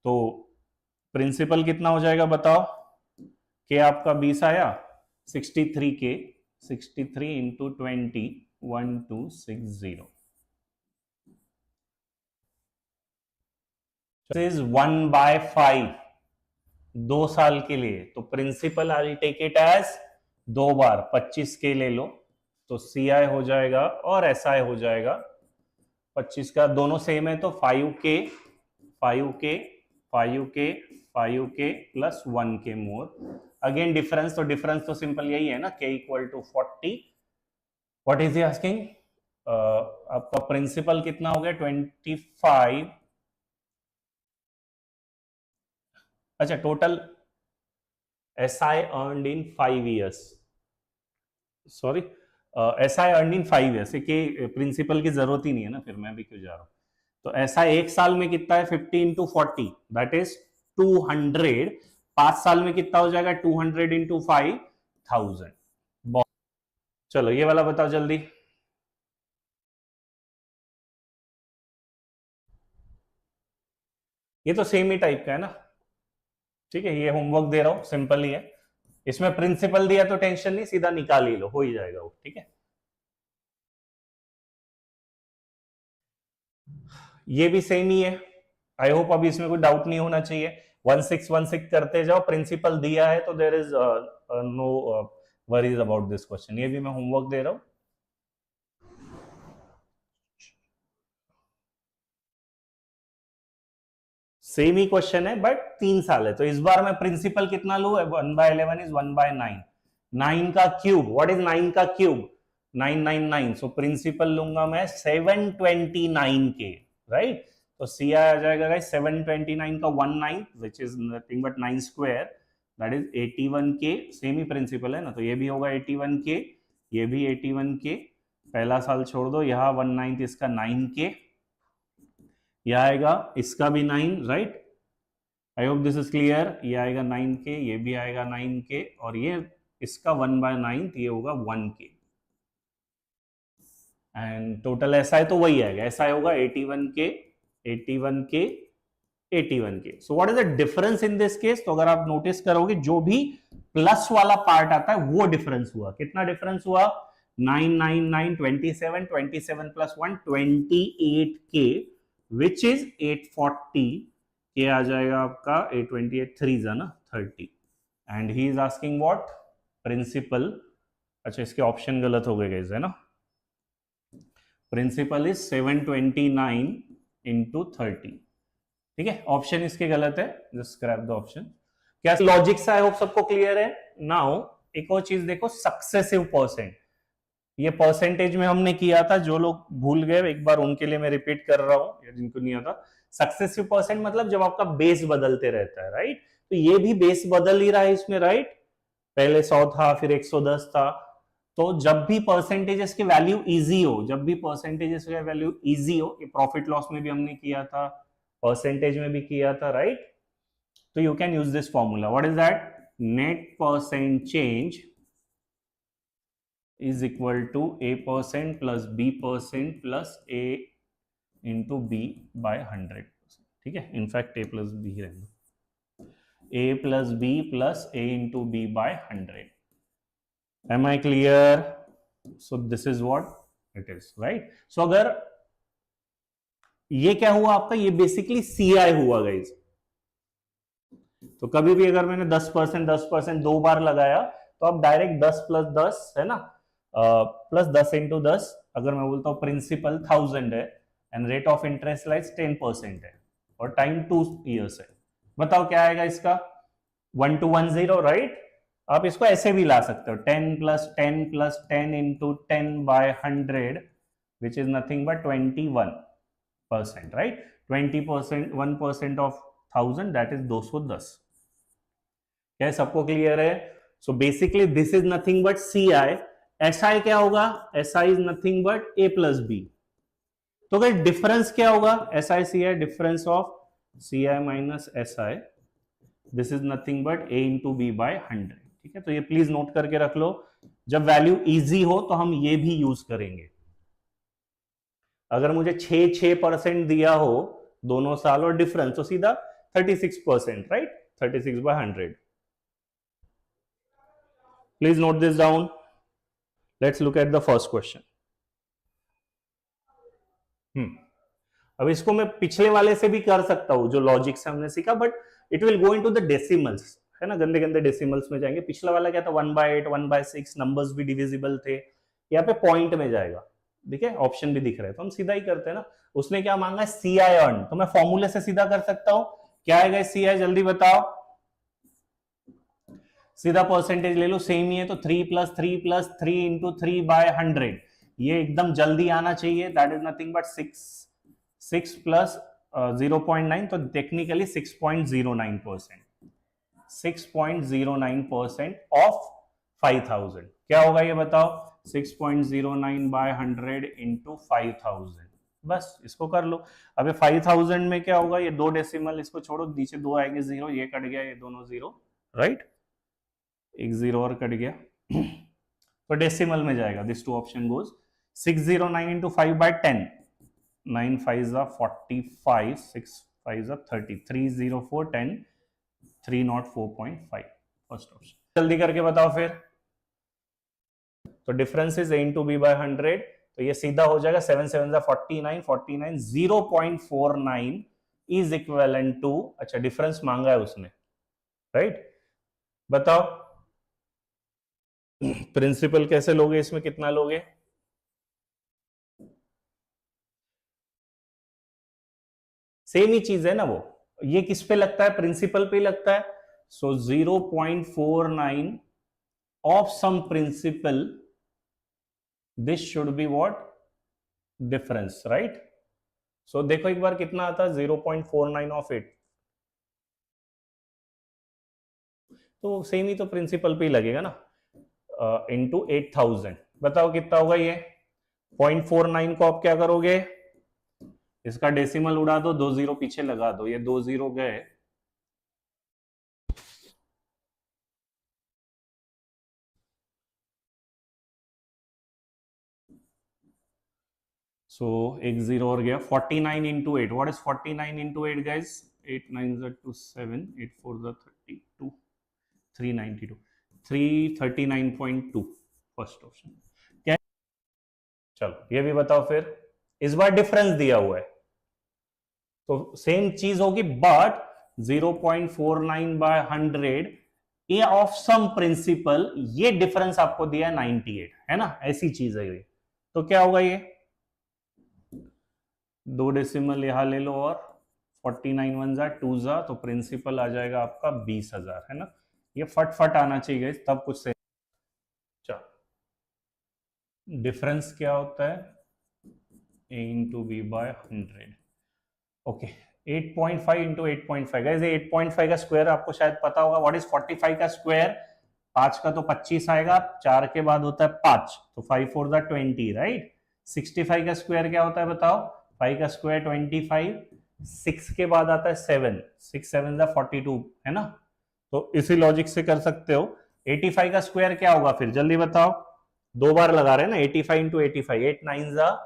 तो प्रिंसिपल कितना हो जाएगा बताओ. के आपका 20 आया, 63K, 63 इंटू 20, 1260. इज 1/5 2 साल के लिए. तो principal I take it as 2 बार 25K ले लो. तो CI हो जाएगा और SI हो जाएगा 25 का, दोनों सेम है तो 5K 5K 5K 5K plus 1K more. Again difference, तो डिफरेंस तो सिंपल यही है ना, K equal to 40. What is he asking, आपका प्रिंसिपल कितना हो गया 25. अच्छा total SI earned in 5 years, sorry SI earned in 5 years. के प्रिंसिपल की जरूरत ही नहीं है ना, फिर मैं भी क्यों जा रहा हूं. तो SI एक साल में कितना है 50 इंटू 40, दैट इज 200. 5 साल में कितना हो जाएगा 200 इंटू 5000. चलो ये वाला बताओ जल्दी. ये तो सेम ही टाइप का है ना, ठीक है. ये होमवर्क दे रहा हूं, सिंपल ही है. इसमें प्रिंसिपल दिया तो टेंशन नहीं, सीधा निकाल ही लो, हो ही जाएगा वो, ठीक है. ये भी सेम ही है. आई होप अभी इसमें कोई डाउट नहीं होना चाहिए. 1616 करते जाओ, प्रिंसिपल दिया है तो there is no worries about this question. ये भी मैं होमवर्क दे रहा हूं. सेम ही क्वेश्चन है बट 3 साल है. तो इस बार मैं प्रिंसिपल कितना लू, 1/11 इज 1/9. 9 का क्यूब, व्हाट इज 9 का क्यूब 999. सो प्रिंसिपल लूंगा मैं 729K, राइट. तो CI आ जाएगा गाइस 729 का 19 which is nothing but 9 square, that is 81K. Same ही प्रिंसिपल है ना, तो ये भी होगा 81K, ये भी 81K. पहला साल छोड़ दो, यहाँ 1/9 इसका 9K, यह आएगा इसका भी 9, right. I hope this is clear. ये आएगा 9K, ये भी आएगा 9K और ये इसका 1/9 ये होगा 1K. एंड टोटल SI तो वही आएगा, SI होगा 81K 81K 81K. So what is the difference in this case. तो अगर आप नोटिस करोगे जो भी प्लस वाला पार्ट आता है वो डिफरेंस हुआ. कितना डिफरेंस हुआ 999 27 27 प्लस 1 28K which is 840. ये आ जाएगा आपका 828 3 ना 30. And he is asking what principal. अच्छा इसके ऑप्शन गलत हो गए गाइस, है ना. प्रिंसिपल इज 729 इंटू 30, ठीक है. ऑप्शन इसके गलत है, जस्ट स्क्रैप द ऑप्शन. क्या लॉजिक से आई होप सबको क्लियर है. नाउ एक और चीज देखो, सक्सेसिव परसेंट. ये परसेंटेज में हमने किया था, जो लोग भूल गए एक बार उनके लिए मैं रिपीट कर रहा हूं, जिनको नहीं आता. सक्सेसिव परसेंट मतलब जब आपका बेस बदलते रहता है, राइट. तो ये भी बेस बदल ही रहा है इसमें, राइट. पहले 100 था, फिर 110 था. तो जब भी परसेंटेजेस की वैल्यू इजी हो, जब भी परसेंटेजेस की वैल्यू इजी हो, ये प्रॉफिट लॉस में भी हमने किया था, परसेंटेज में भी किया था, राइट. तो you can use this formula. What is that, net percent change is equal to A% plus B% plus A into B by 100%. ठीक है, इनफैक्ट A plus B ही रहेगा, A plus B plus A into B by 100. Am I clear? So this is what it is, right? So अगर ये क्या हुआ आपका, ये बेसिकली CI हुआ गाइज. तो कभी भी अगर मैंने 10% 10% 2 बार लगाया तो अब डायरेक्ट 10 प्लस 10 है ना, प्लस 10 इंटू 10. अगर मैं बोलता हूँ प्रिंसिपल 1000 है and rate of interest lies 10% है और टाइम 2 years है. बताओ क्या आएगा इसका 1210, राइट. आप इसको ऐसे भी ला सकते हो 10 + 10 + 10 into 10/100 which is nothing but 21%, right? 20%, 1% of 1000 that is 210। क्या सबको क्लियर है? So basically this is nothing but C I. S I क्या होगा? S I is nothing but A plus B. तो अगर डिफरेंस क्या होगा? S I C I, difference of C I minus S I, this is nothing but A into B by 100। ठीक है, तो ये प्लीज नोट करके रख लो। जब वैल्यू इजी हो तो हम ये भी यूज करेंगे। अगर मुझे 6% दिया हो दोनों साल और डिफरेंस, तो सीधा 36%, right? 36/100। Please note this down. Let's look at the first question. अब इसको मैं पिछले वाले से भी कर सकता हूं जो लॉजिक से हमने सीखा, but it will go into the decimals, है ना? गंदे गंदे डेसिमल्स में जाएंगे। पिछला वाला क्या था? 1/8, 1/6, नंबर्स भी डिविजिबल थे। यहाँ पे पॉइंट में जाएगा। देखिए ऑप्शन भी दिख रहे हैं, तो हम सीधा ही करते हैं ना। उसने क्या मांगा? सी आई अर्न, तो मैं फॉर्मूले से सीधा कर सकता हूं। क्या आएगा सी आई? जल्दी बताओ। सीधा परसेंटेज ले लो, सेम ही है, तो 3 + 3 + 3 इंटू 3/100। ये एकदम जल्दी आना चाहिए। That is nothing but 6 plus 0.9, तो टेक्निकली 6.09%। 6.09% ऑफ 5000 क्या होगा ये बताओ? 6.09/100 इंटू 5000। बस इसको कर लो। अब ये 5000 में क्या होगा? ये दो डेसिमल, इसको छोड़ो, नीचे दो आएंगे जीरो, ये कट गया, ये दोनों जीरो, राइट? एक जीरो और कट गया तो डेसिमल में जाएगा। This two option goes 609 into 5/10, 9 5 45, 6 5 30, 304 10, 304.5, first option. जल्दी करके बताओ फिर। तो difference is A into B by 100, तो ये सीधा हो जाएगा 7 7 49, 49 0.49 इज इक्विवेलेंट टू, अच्छा डिफरेंस मांगा है उसने, राइट? बताओ प्रिंसिपल कैसे लोगे? इसमें कितना लोगे? सेम ही चीज है ना वो। ये किस पे लगता है? प्रिंसिपल पे लगता है। So 0.49 of some principal, this should be what? Difference, right? So देखो एक बार कितना आता है 0.49 ऑफ इट, तो सेम ही तो प्रिंसिपल पे ही लगेगा ना, इंटू 8000। बताओ कितना होगा ये? 0.49 को आप क्या करोगे? इसका डेसिमल उड़ा दो, 2 जीरो पीछे लगा दो, ये 2 जीरो गए, सो एक जीरो और गया। 49 into 8, what is 49 into 8 guys? 8 9 27, 8 4 32, 392, 339.2, first option. क्या? चलो ये भी बताओ फिर। इस बार डिफरेंस दिया हुआ है तो सेम चीज होगी, but 0.49/100 A of some principal, ये डिफरेंस आपको दिया है 98, है ना? ऐसी चीज है ये। तो क्या होगा ये? दो डेसिमल यहां ले लो और 49 1 2 तो प्रिंसिपल आ जाएगा आपका 20,000, है ना? ये फट आना चाहिए तब कुछ से। डिफरेंस क्या होता है? a into B by 100। Okay 8.5 into 8.5, guys ये 8.5 का स्क्वायर आपको शायद पता होगा। व्हाट इज 45 का स्क्वायर? 5 का तो 25 आएगा, 4 के बाद होता है 5, तो 5 4 20, राइट? 65 का स्क्वायर क्या होता है बताओ? 5 का स्क्वायर 25, 6 के बाद आता है 7, 6 7 42, है ना? तो इसी लॉजिक से कर सकते हो। 85 का स्क्वायर क्या होगा फिर? जल्दी बताओ। दो बार लगा रहे हैं ना, 85 इंटू 85, 8 9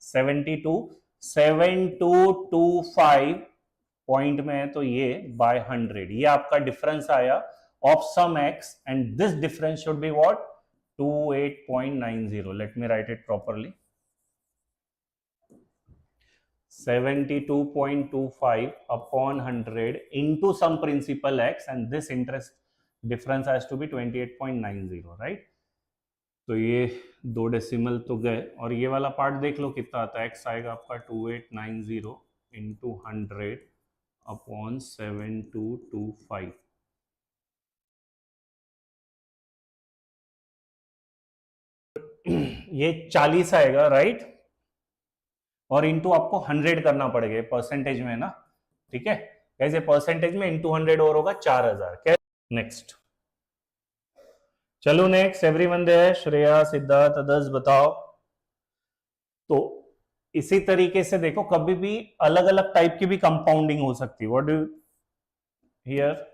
72, 7225 पॉइंट में है, तो ये बाय 100, ये आपका डिफरेंस आया of some X, and this difference should be what? 28.90। Let me write it properly. 72.25 upon 100 into some principal x, and this interest difference has to be 28.90, right? तो ये दो डेसिमल तो गए, और ये वाला पार्ट देख लो कितना आता है। x आएगा आपका 2890 इंटू 100 अपॉन 7225, ये 40 आएगा, राइट, और इंटू आपको 100 करना पड़ेगा परसेंटेज में ना, ठीक है, कैसे परसेंटेज में इंटू 100 और होगा 4000। क्या नेक्स्ट? चलो next, everyone there, Shreya, Siddharth, others बताओ। तो इसी तरीके से देखो, कभी भी अलग अलग टाइप की भी कंपाउंडिंग हो सकती है। What do here?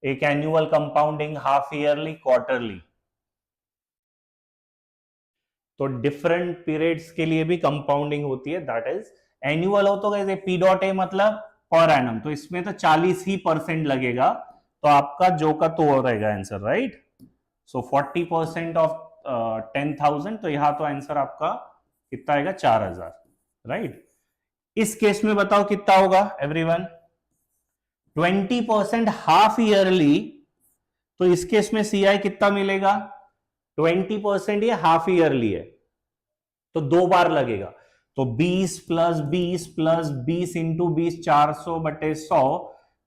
एक annual compounding, half yearly, quarterly. तो डिफरेंट पीरियड्स के लिए भी कंपाउंडिंग होती है, दैट इज एनुअल हो तो कैसे पी डॉट ए मतलब पर एनम, तो इसमें तो 40% लगेगा, तो आपका जो का तो रहेगा आंसर, राइट। सो 40% ऑफ 10,000, तो यहां तो आंसर आपका कितना आएगा? 4000, राइट। इस केस में बताओ कितना होगा एवरीवन? 20% हाफ ईयरली, तो इस केस में सी आई कितना मिलेगा? 20% ये हाफ ईयरली है, तो 2 बार लगेगा, तो 20 प्लस 20 प्लस 20 इंटू 20, 400/100,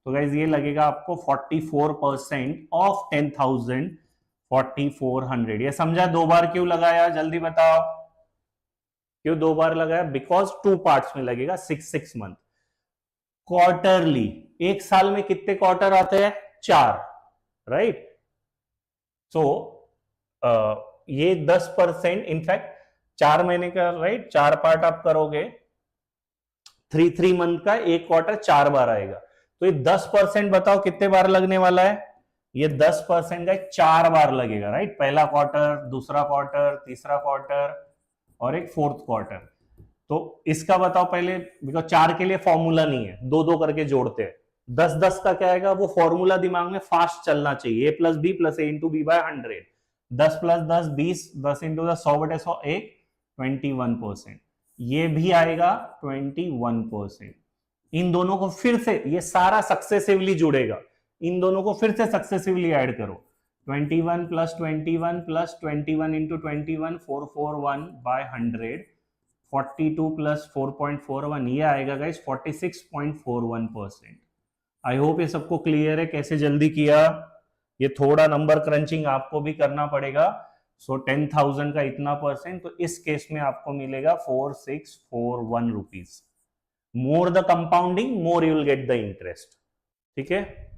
तो गाइज ये लगेगा आपको 44% ऑफ 10,000, 4400। ये समझा 2 बार क्यों लगाया? जल्दी बताओ क्यों 2 बार लगाया? बिकॉज 2 पार्ट्स में लगेगा, 6 मंथ। क्वार्टरली, एक साल में कितने क्वार्टर आते हैं? 4, राइट। सो ये 10%, इनफैक्ट 4 महीने का, राइट, 4 पार्ट आप करोगे, 3 मंथ का एक क्वार्टर 4 बार आएगा, तो ये 10% बताओ कितने बार लगने वाला है? ये 10% का 4 बार लगेगा, राइट। पहला क्वार्टर, दूसरा क्वार्टर, तीसरा क्वार्टर और एक फोर्थ क्वार्टर। तो इसका बताओ पहले, बिकॉज 4 के लिए फॉर्मूला नहीं है, 2-2 करके जोड़ते हैं। 10-10 का क्या आएगा? वो फॉर्मूला दिमाग में फास्ट चलना चाहिए, A plus B plus A into B by 100। 10 plus 10 20, 10 into 10 100/100, 21%। ये भी आएगा 21%। इन दोनों को फिर से, ये सारा सक्सेसिवली जुड़ेगा, इन दोनों को फिर से सक्सेसिवली ऐड करो। 21 प्लस 21 प्लस 21 इंटू 21, 441/100, 42 प्लस 4.41, ये आएगा गाइस 46.41%। आई होप ये सबको क्लियर है कैसे जल्दी किया। ये थोड़ा नंबर क्रंचिंग आपको भी करना पड़ेगा। सो 10,000 का इतना परसेंट, तो इस केस में आपको मिलेगा 4641 rupees. More the compounding, more you will get the interest, ठीक है।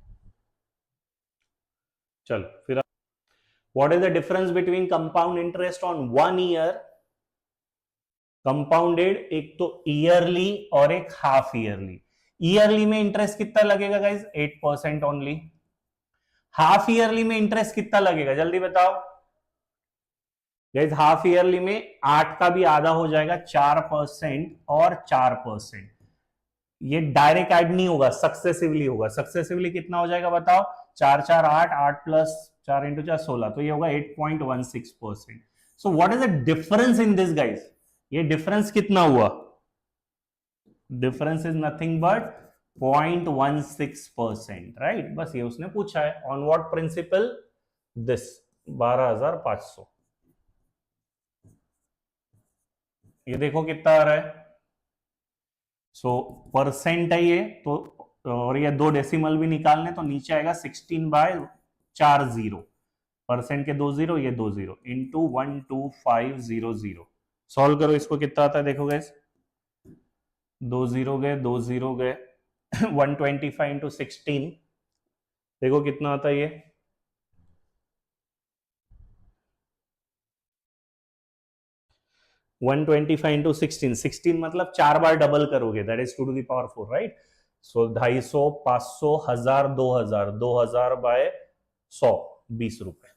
चलो फिर, what is the difference between compound interest on 1 year? Compounded एक तो ईयरली और एक हाफ ईयरली। ईयरली में इंटरेस्ट कितना लगेगा गाइज? 8% ओनली। हाफ ईयरली में इंटरेस्ट कितना लगेगा? जल्दी बताओ गाइज। हाफ ईयरली में 8 का भी आधा हो जाएगा, 4% और 4%। ये डायरेक्ट ऐड नहीं होगा, सक्सेसिवली होगा। सक्सेसिवली कितना हो जाएगा बताओ? 4 4 8, 8 प्लस 4 इंटू 4 16, तो ये होगा 8.16%। So what is the difference in this guys? ये डिफरेंस कितना हुआ? Difference is nothing but 0.16%, right. बस ये उसने पूछा है। On what principal? दिस 12,500। ये देखो कितना आ रहा है। सो परसेंट है ये तो, और ये 2 डेसिमल भी निकालने, तो नीचे आएगा 16/40। परसेंट के 2 0, ये 2 0 इंटू 12500। सॉल्व करो इसको, कितना आता है देखो गैस। 2 0 गए, 2 0 गए, 125 इंटू 16, देखो कितना आता है ये। 125 इंटू 16, 16 मतलब 4 बार डबल करोगे, that is 2 to the power 4, right. So 250, 500, 1000, 2000, 2000/100, 20 रुपए।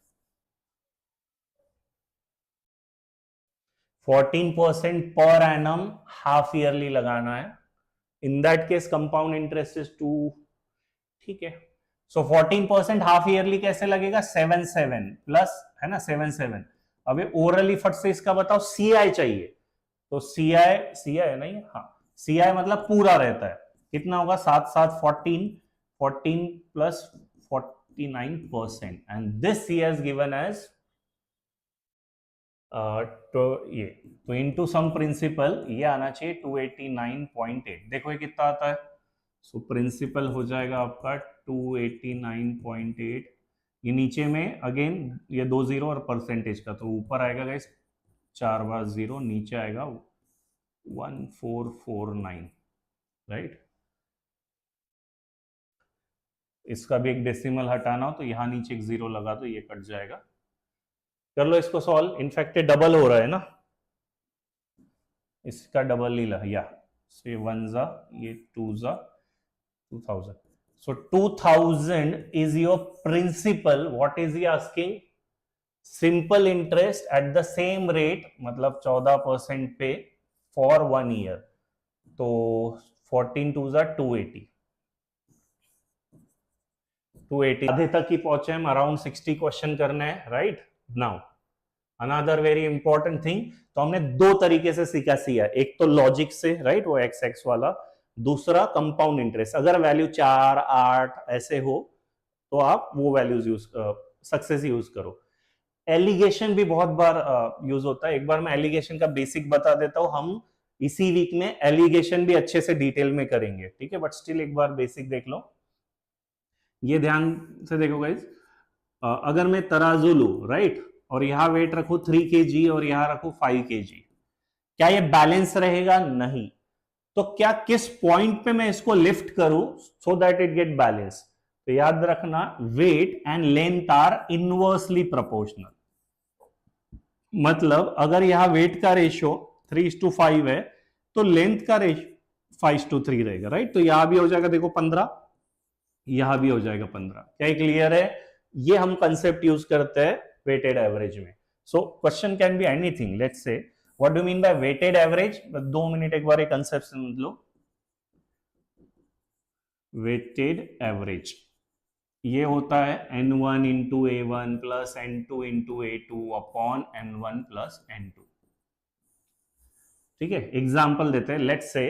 14% पर एनम हाफ ईयरली लगाना है। In that case compound interest is 2, ठीक है। सो 14% हाफ ईयरली कैसे लगेगा? 7 प्लस, है ना, 7। अभी ओरली फट से इसका बताओ, सी आई चाहिए, तो सी आई नहीं, हाँ, सी आई मतलब पूरा रहता है, कितना होगा? 7 7 14, 14 plus 49%, and this C has given as तो ये, तो इनटू सम प्रिंसिपल ये आना चाहिए 289.8। देखो ये कितना आता है। सो प्रिंसिपल हो जाएगा आपका 289.8। ये नीचे में अगेन ये 2 0 और परसेंटेज का, तो ऊपर आएगा गाइस 4 बार 0, नीचे आएगा 1449, राइट। इसका भी एक डेसिमल हटाना हो तो यहां नीचे एक 0 लगा दो, ये कट जाएगा। कर लो इसको सॉल्व। इनफैक्ट डबल हो रहा है ना, इसका डबल ही या so ये 1 जा, ये 2 जा, 2000। so 2000 is your principal. what is he asking? simple interest at the same rate, मतलब 14% पे for 1 year, तो 14 2 जा 280, 280 आधे तक ही पहुंचे हम। अराउंड 60 क्वेश्चन करना है, right. Now another very important thing, तो हमने दो तरीके से सिया, एक तो लॉजिक से, राइट, वो एक्स एक्स वाला, दूसरा कंपाउंड इंटरेस्ट। अगर वैल्यू 4 8 ऐसे हो तो आप वो वैल्यूज यूज सक्सेस यूज करो। एलिगेशन भी बहुत बार यूज होता है। एक बार मैं एलिगेशन का बेसिक बता देता हूं, हम इसी वीक में एलिगेशन भी अच्छे से डिटेल में करेंगे, ठीक है, बट स्टिल एक बार बेसिक देख लो। ये ध्यान से देखो गाइज, अगर मैं तराजू लू, राइट, और यहां वेट रखू 3 kg और यहां रखू 5 kg, क्या ये बैलेंस रहेगा? नहीं। तो क्या किस पॉइंट पे मैं इसको लिफ्ट करूं so that it get balance? तो याद रखना, weight and length are inversely proportional. मतलब अगर यहां वेट का रेशियो 3:5 है तो लेंथ का रेशियो 5:3 रहेगा, राइट। तो यहां भी हो जाएगा, देखो 15, यहां भी हो जाएगा 15। क्या क्लियर है? ये हम कंसेप्ट यूज करते हैं वेटेड एवरेज में। So question can be anything. Let's say what do mean by weighted average? 2 minute एक बार एक कंसेप्ट समझ लो। वेटेड एवरेज ये होता है n1 into a1 plus n2 into a2 upon n1 plus n2। ठीक है, एग्जाम्पल देते हैं। लेट्स से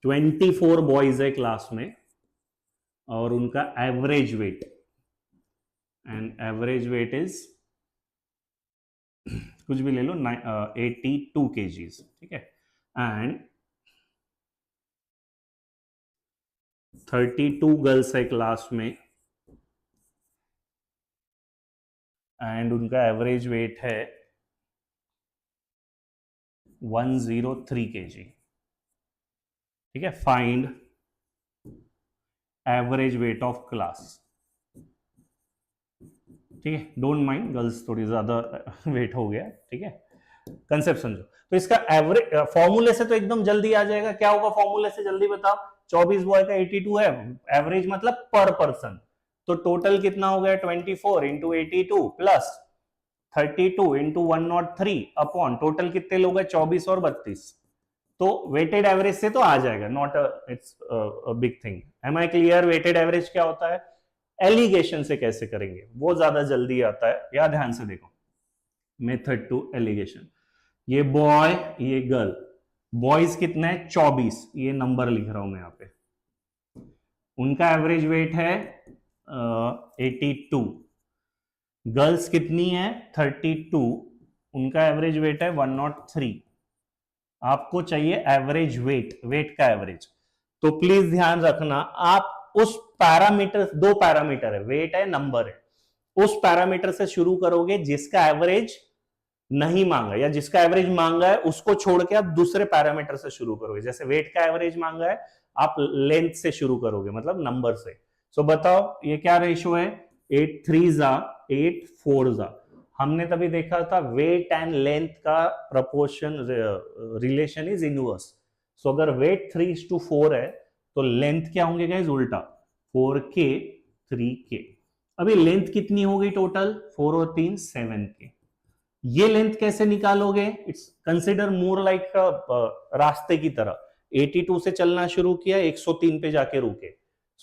24 बॉयज है क्लास में और उनका average weight, and average weight is कुछ भी ले लो 82 kgs, ठीक है, एंड 32 गर्ल्स है क्लास में एंड उनका एवरेज वेट है 103 kg, ठीक है। Find average weight of class, ठीक है, डोंट माइंड गर्ल्स थोड़ी ज्यादा वेट हो गया, ठीक है, कंसेप्ट समझो। तो इसका एवरेज फॉर्मूले से तो एकदम जल्दी आ जाएगा। क्या होगा फॉर्मूले से, जल्दी बताओ। 24 बॉय का 82 है, एवरेज मतलब पर पर्सन, तो टोटल कितना हो गया 24 into 82 plus 32 into 103 upon total कितने लोग हैं 24 और 32। तो वेटेड एवरेज से तो आ जाएगा, not it's big thing. Am I clear? Weighted average क्या होता है? एलिगेशन से कैसे करेंगे वो ज्यादा जल्दी आता है। या ध्यान से देखो, मेथड टू एलिगेशन। ये बॉय ये गर्ल, बॉयज कितने हैं 24, ये नंबर लिख रहा हूं मैं यहां पे। उनका एवरेज वेट है 82। गर्ल्स कितनी है 32, उनका एवरेज वेट है 103। आपको चाहिए एवरेज वेट, वेट का एवरेज। तो प्लीज ध्यान रखना, आप उस पैरामीटर, दो पैरामीटर है, वेट है नंबर है, उस पैरामीटर से शुरू करोगे जिसका एवरेज नहीं मांगा, या जिसका एवरेज मांगा है उसको छोड़ के आप दूसरे पैरामीटर से शुरू करोगे। जैसे वेट का एवरेज मांगा है, आप लेंथ से शुरू करोगे, मतलब नंबर से। सो बताओ ये क्या रेशियो है? 8 3 जा 8 4 जा। हमने तभी देखा था वेट एंड लेंथ का प्रोपोर्शन रिलेशन इज इनवर्स। सो अगर वेट 3:4 है तो लेंथ क्या होंगे गाइस? उल्टा, 4k 3k। अभी लेंथ कितनी हो गई टोटल? 4 और 3 7k। ये लेंथ कैसे निकालोगे? इट्स कंसिडर मोर लाइक रास्ते की तरह। 82 से चलना शुरू किया, 103 पे जाके रुके।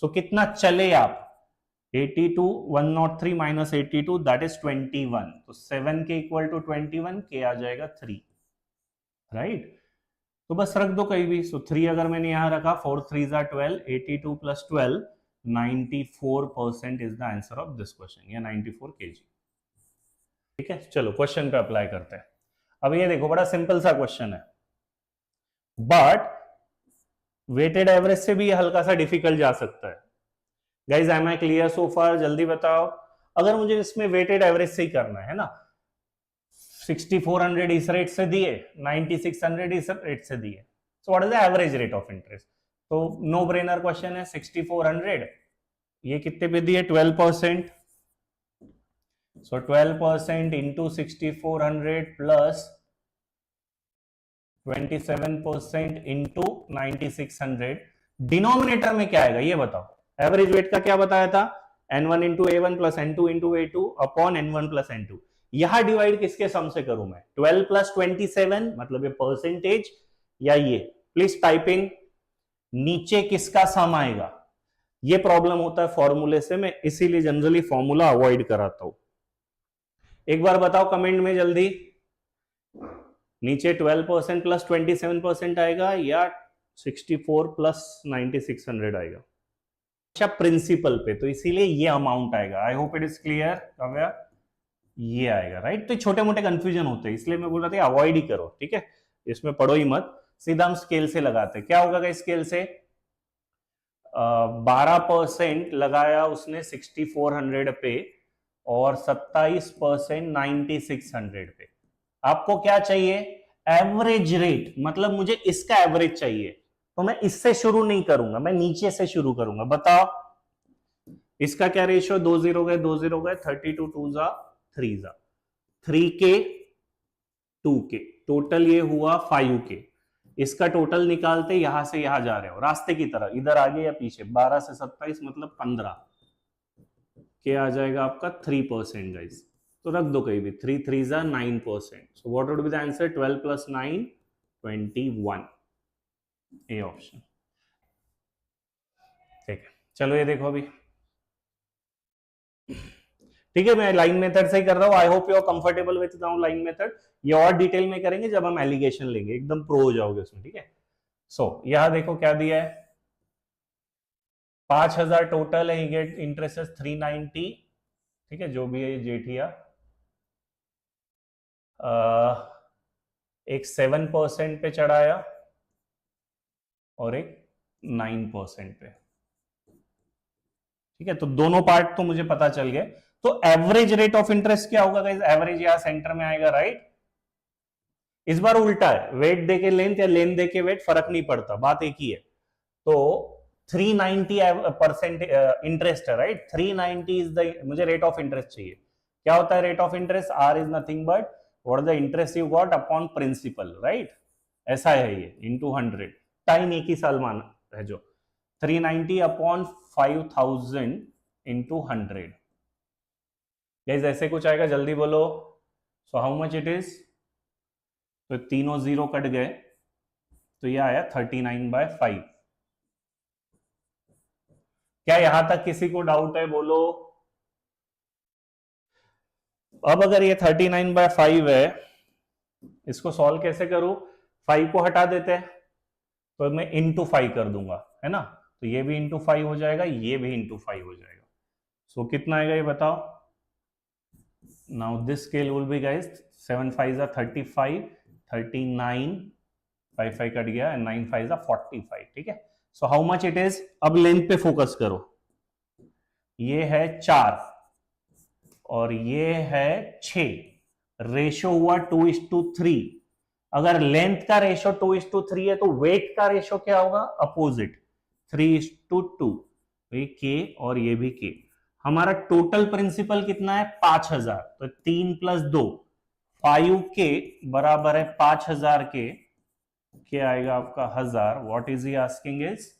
सो कितना चले आप? 82 103 माइनस 82 दैट इज 21। तो 7k इक्वल टू 21, k आ जाएगा 3, राइट। तो बस रख दो कहीं भी। सो 3 अगर मैंने यहां रखा, 4 3 12, 82 plus 12, 94% is the answer of this question, या 94 kg। ठीक है, चलो क्वेश्चन पे अप्लाई करते हैं। अब ये देखो, बड़ा सिंपल सा क्वेश्चन है, बट वेटेड एवरेज से भी हल्का सा डिफिकल्ट जा सकता है। Guys am I clear so far? जल्दी बताओ। अगर मुझे इसमें वेटेड एवरेज से ही करना है ना, 6400 इस रेट से दिए, 9600 इस रेट से दिए, सो what is the average rate of interest? तो नो ब्रेनर क्वेश्चन है, 6400 ये कितने पे दिए? 12%, सो 12% इंटू 6400 प्लस 27% इंटू 9600, डिनोमिनेटर में क्या आएगा ये बताओ? एवरेज वेट का क्या बताया था? n1 into a1 plus n2 into a2 upon n1 plus n2। यहां डिवाइड किसके सम से करूं मैं? 12 प्लस 27 मतलब ये परसेंटेज या ये? प्लीज टाइपिंग नीचे किसका सम आएगा? ये प्रॉब्लम होता है फॉर्मूले से, मैं इसीलिए जनरली फॉर्मूला अवॉइड कराता हूं। एक बार बताओ कमेंट में जल्दी, नीचे 12% प्लस 27% आएगा या 64 प्लस 9600 आएगा? अच्छा प्रिंसिपल पे, तो इसीलिए ये अमाउंट आएगा। I hope it is clear. Kavya ये आएगा, राइट? तो छोटे मोटे कंफ्यूजन होते हैं, इसलिए मैं बोल रहा था अवॉइड ही करो, ठीक है? इसमें पढ़ो ही मत, सीधा हम स्केल से लगाते। क्या होगा स्केल से? 12% लगाया उसने 6400 पे और 27% 9600 पे। आपको क्या चाहिए? एवरेज रेट, मतलब मुझे इसका एवरेज चाहिए, तो मैं इससे शुरू नहीं करूंगा, मैं नीचे से शुरू करूंगा। बताओ इसका क्या रेशियो? 2 0 गए, 2 0 गए, 32 2 जा 3 जा 3k 2k, टोटल ये हुआ 5k। इसका टोटल निकालते यहां से यहां जा रहे हो रास्ते की तरह, इधर आगे या पीछे। 12 से 27 मतलब 15 के आ जाएगा आपका 3% गाइस, तो रख दो कहीं भी। 3 3 जा 9%, so what would be the answer? 12 plus 9 21, A option. ठीक है, चलो ये देखो अभी, ठीक है? मैं लाइन मेथड से ही कर रहा हूं। I hope you are comfortable with line method. ये और डिटेल में करेंगे जब हम एलिगेशन लेंगे, एकदम प्रो हो जाओगे उसमें, ठीक है? सो यहां देखो क्या दिया है, 5000 टोटल है, गेट इंटरेस्ट 390, ठीक है? जो भी है जेठिया, एक 7% पे चढ़ाया और एक 9% पे, ठीक है? तो दोनों पार्ट तो मुझे पता चल गए। तो एवरेज रेट ऑफ इंटरेस्ट क्या होगा गाइस? एवरेज यहां सेंटर में आएगा, राइट? इस बार उल्टा है, वेट देके लेंथ या लेंथ देके वेट, फर्क नहीं पड़ता, बात एक ही है। तो 390% इंटरेस्ट है, राइट? 390 इज द, मुझे रेट ऑफ इंटरेस्ट चाहिए। क्या होता है rate of interest? R is nothing but what the interest you got upon principal, right? ऐसा है ये, इंटू 100, टाइम एक ही साल माना है जो। 390 अपॉन 5000 इंटू 100, गाइस ऐसे कुछ आएगा, जल्दी बोलो। So how much it is? तो तीनों जीरो कट गए, तो ये आया 39/5। क्या यहां तक किसी को डाउट है? बोलो। अब अगर ये 39/5 है, इसको सॉल्व कैसे करूं? 5 को हटा देते हैं, तो मैं इंटू 5 कर दूंगा, है ना? तो ये भी इंटू 5 हो जाएगा, ये भी इंटू 5 हो जाएगा। सो कितना आएगा ये बताओ? Now this scale will be guys 7 5 35, 39, 5 5 cut गया, एंड 9 5 45, ठीक है? So how much it is? अब लेंथ पे फोकस करो। ये है 4 और ये है 6, रेशो हुआ 2:3। अगर लेंथ का रेशो 2:3 है तो वेट का रेशो क्या होगा? अपोजिट, 3:2। ये के और ये भी के। हमारा टोटल प्रिंसिपल कितना है? 5000, तो 3 + 2 5k बराबर है 5000 के। क्या आएगा आपका? 1000। What is he asking is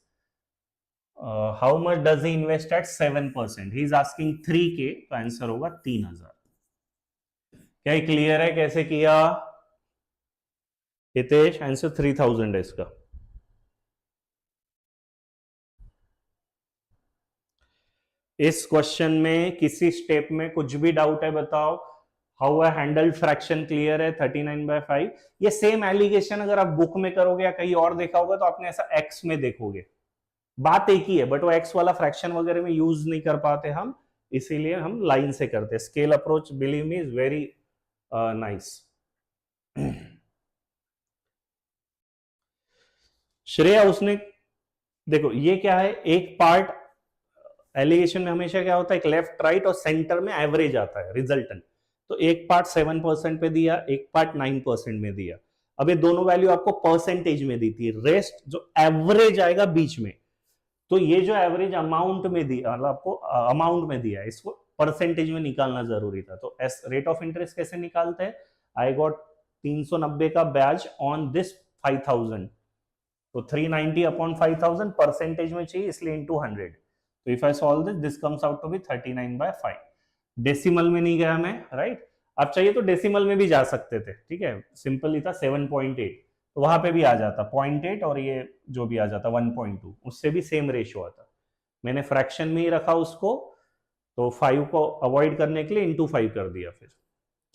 how much does he invest eight 7%? He is asking 3k, तो आंसर होगा 3000। क्या ये क्लियर है कैसे किया? हितेश, आंसर 3000 है इसका। इस क्वेश्चन में किसी स्टेप में कुछ भी डाउट है बताओ? How I handle fraction clear है? 39/5। ये सेम एलिगेशन अगर आप बुक में करोगे या कहीं और देखा होगा तो आपने ऐसा एक्स में देखोगे, बात एक ही है, बट वो एक्स वाला फ्रैक्शन वगैरह में यूज नहीं कर पाते हम, इसीलिए हम लाइन से करते। Scale approach believe me is very nice. Shreya, उसने देखो ये क्या है, एक पार्ट एलिगेशन में हमेशा क्या होता है, एक लेफ्ट राइट और सेंटर में एवरेज आता है, रिजल्टेंट। तो एक पार्ट 7% पे दिया, एक पार्ट 9% में दिया। अब ये दोनों वैल्यू आपको परसेंटेज में दी थी, रेस्ट जो एवरेज आएगा बीच में, तो ये जो एवरेज अमाउंट में दिया, मतलब आपको अमाउंट में दिया है, इसको परसेंटेज में निकालना जरूरी था। तो रेट ऑफ इंटरेस्ट कैसे निकालते हैं? आई गॉट 390 का ब्याज ऑन दिस 5000, तो 390 अपॉन 5000 परसेंटेज में चाहिए, इसलिए इनटू 100। तो if I solve this comes out to be 39/5। Decimal में नहीं गया मैं, राइट? आप चाहिए तो डेसिमल में भी जा सकते थे, ठीक है, सिंपल ही था 7.8, तो वहां पे भी आ जाता 0.8, और ये जो भी आ जाता 1.2, उससे भी सेम रेशियो आता। मैंने फ्रैक्शन में ही रखा उसको, तो 5 को अवॉइड करने के लिए इंटू 5 कर दिया। फिर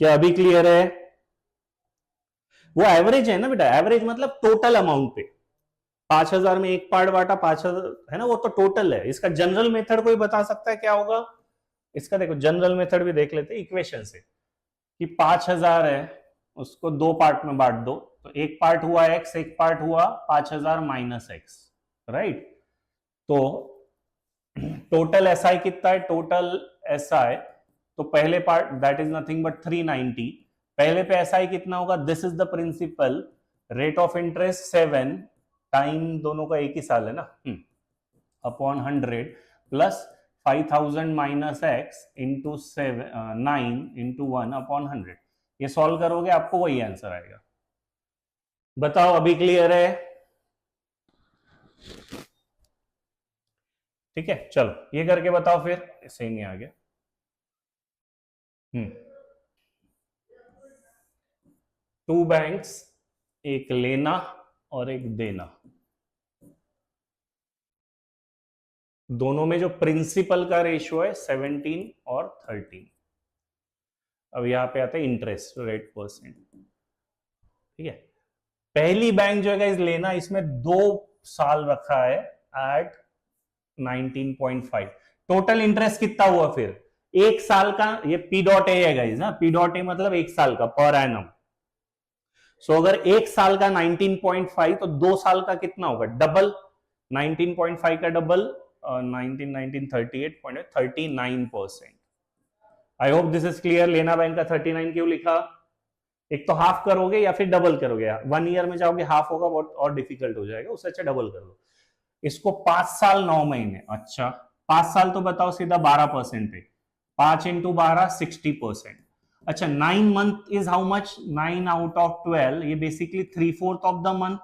क्या अभी क्लियर है? वो एवरेज है ना बेटा, एवरेज मतलब टोटल अमाउंट पे 5000 में एक पार्ट बांटा 5000 है ना, वो तो टोटल है। इसका जनरल मेथड कोई बता सकता है क्या होगा? इसका देखो जनरल मेथड भी देख लेते इक्वेशन से, कि 5000 है, उसको दो पार्ट में बांट दो, तो एक पार्ट हुआ x, एक पार्ट हुआ 5000 माइनस x, राइट? तो टोटल एसआई कितना है? टोटल एसआई, तो पहले part that is nothing but 390, पहले पे एसआई कितना होगा? This is the principal, rate of interest 7, time दोनों का एक ही साल है ना, upon 100 plus 5000 minus X into 9 into 1 upon 100। ये सॉल्व करोगे आपको वही आंसर आएगा। बताओ अभी क्लियर है? ठीक है, चलो ये करके बताओ फिर, सेम ही आ गया। टू बैंक्स, एक लेना और एक देना, दोनों में जो प्रिंसिपल का रेशियो है 17 और 13। अब यहां पे आता है इंटरेस्ट रेट परसेंट, ठीक है। पहली बैंक जो है इस लेना, इसमें 2 साल रखा है एट 19.5। टोटल इंटरेस्ट कितना हुआ फिर? एक साल का, ये पी डॉट ए है गाइस ना, पी डॉट ए मतलब एक साल का पर एनम। सो अगर एक साल का 19.5 तो 2 साल का कितना होगा? डबल, 19.5 का double 39%। I hope this is clear. लेना बैंक का 39 क्यों लिखा? एक तो हाफ करोगे या फिर डबल करोगे, 1 ईयर में जाओगे हाफ होगा, बहुत और डिफिकल्ट हो जाएगा, उससे अच्छा डबल कर दो। इसको 5 साल 9 महीने, अच्छा 5 साल तो बताओ सीधा 12% पे, 5 इंटू 12 60%। अच्छा 9 month is how much? 9 out of 12, ये basically 3/4 of the month,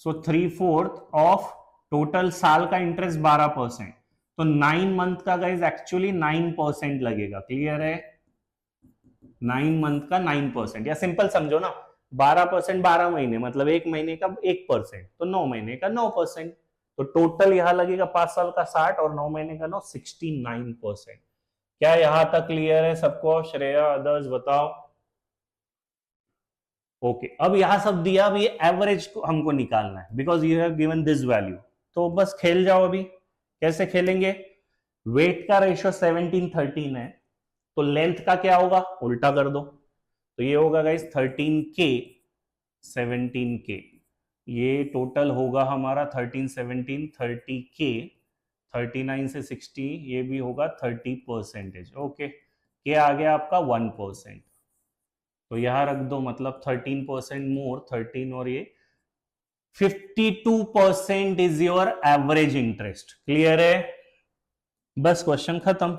so 3/4 of total साल का इंटरेस्ट 12%, तो 9 मंथ का गाइज एक्चुअली 9% लगेगा। क्लियर है? 9 मंथ का 9%, या सिंपल समझो ना, 12% 12 महीने मतलब एक महीने का 1%, तो 9 महीने का 9%, तो टोटल यहां लगेगा 5 साल का 60 और 9 महीने का 9, 69%। क्या यहां तक क्लियर है सबको? श्रेया, अदर्स बताओ। ओके, अब यहां सब दिया, अब ये एवरेज को हमको निकालना है, because you have given this value. तो बस खेल जाओ अभी। कैसे खेलेंगे? वेट का रेशियो 17-13 है, तो लेंथ का क्या होगा? उल्टा कर दो, तो ये होगा गाइस 13K 17K, ये टोटल होगा हमारा 13 17 30K, 39 से 60 ये भी होगा 30%। ओके, के आ गया आपका 1%, तो यहां रख दो, मतलब 13% मोर 13, और ये 52% is your average interest. Clear है? बस क्वेश्चन खत्म।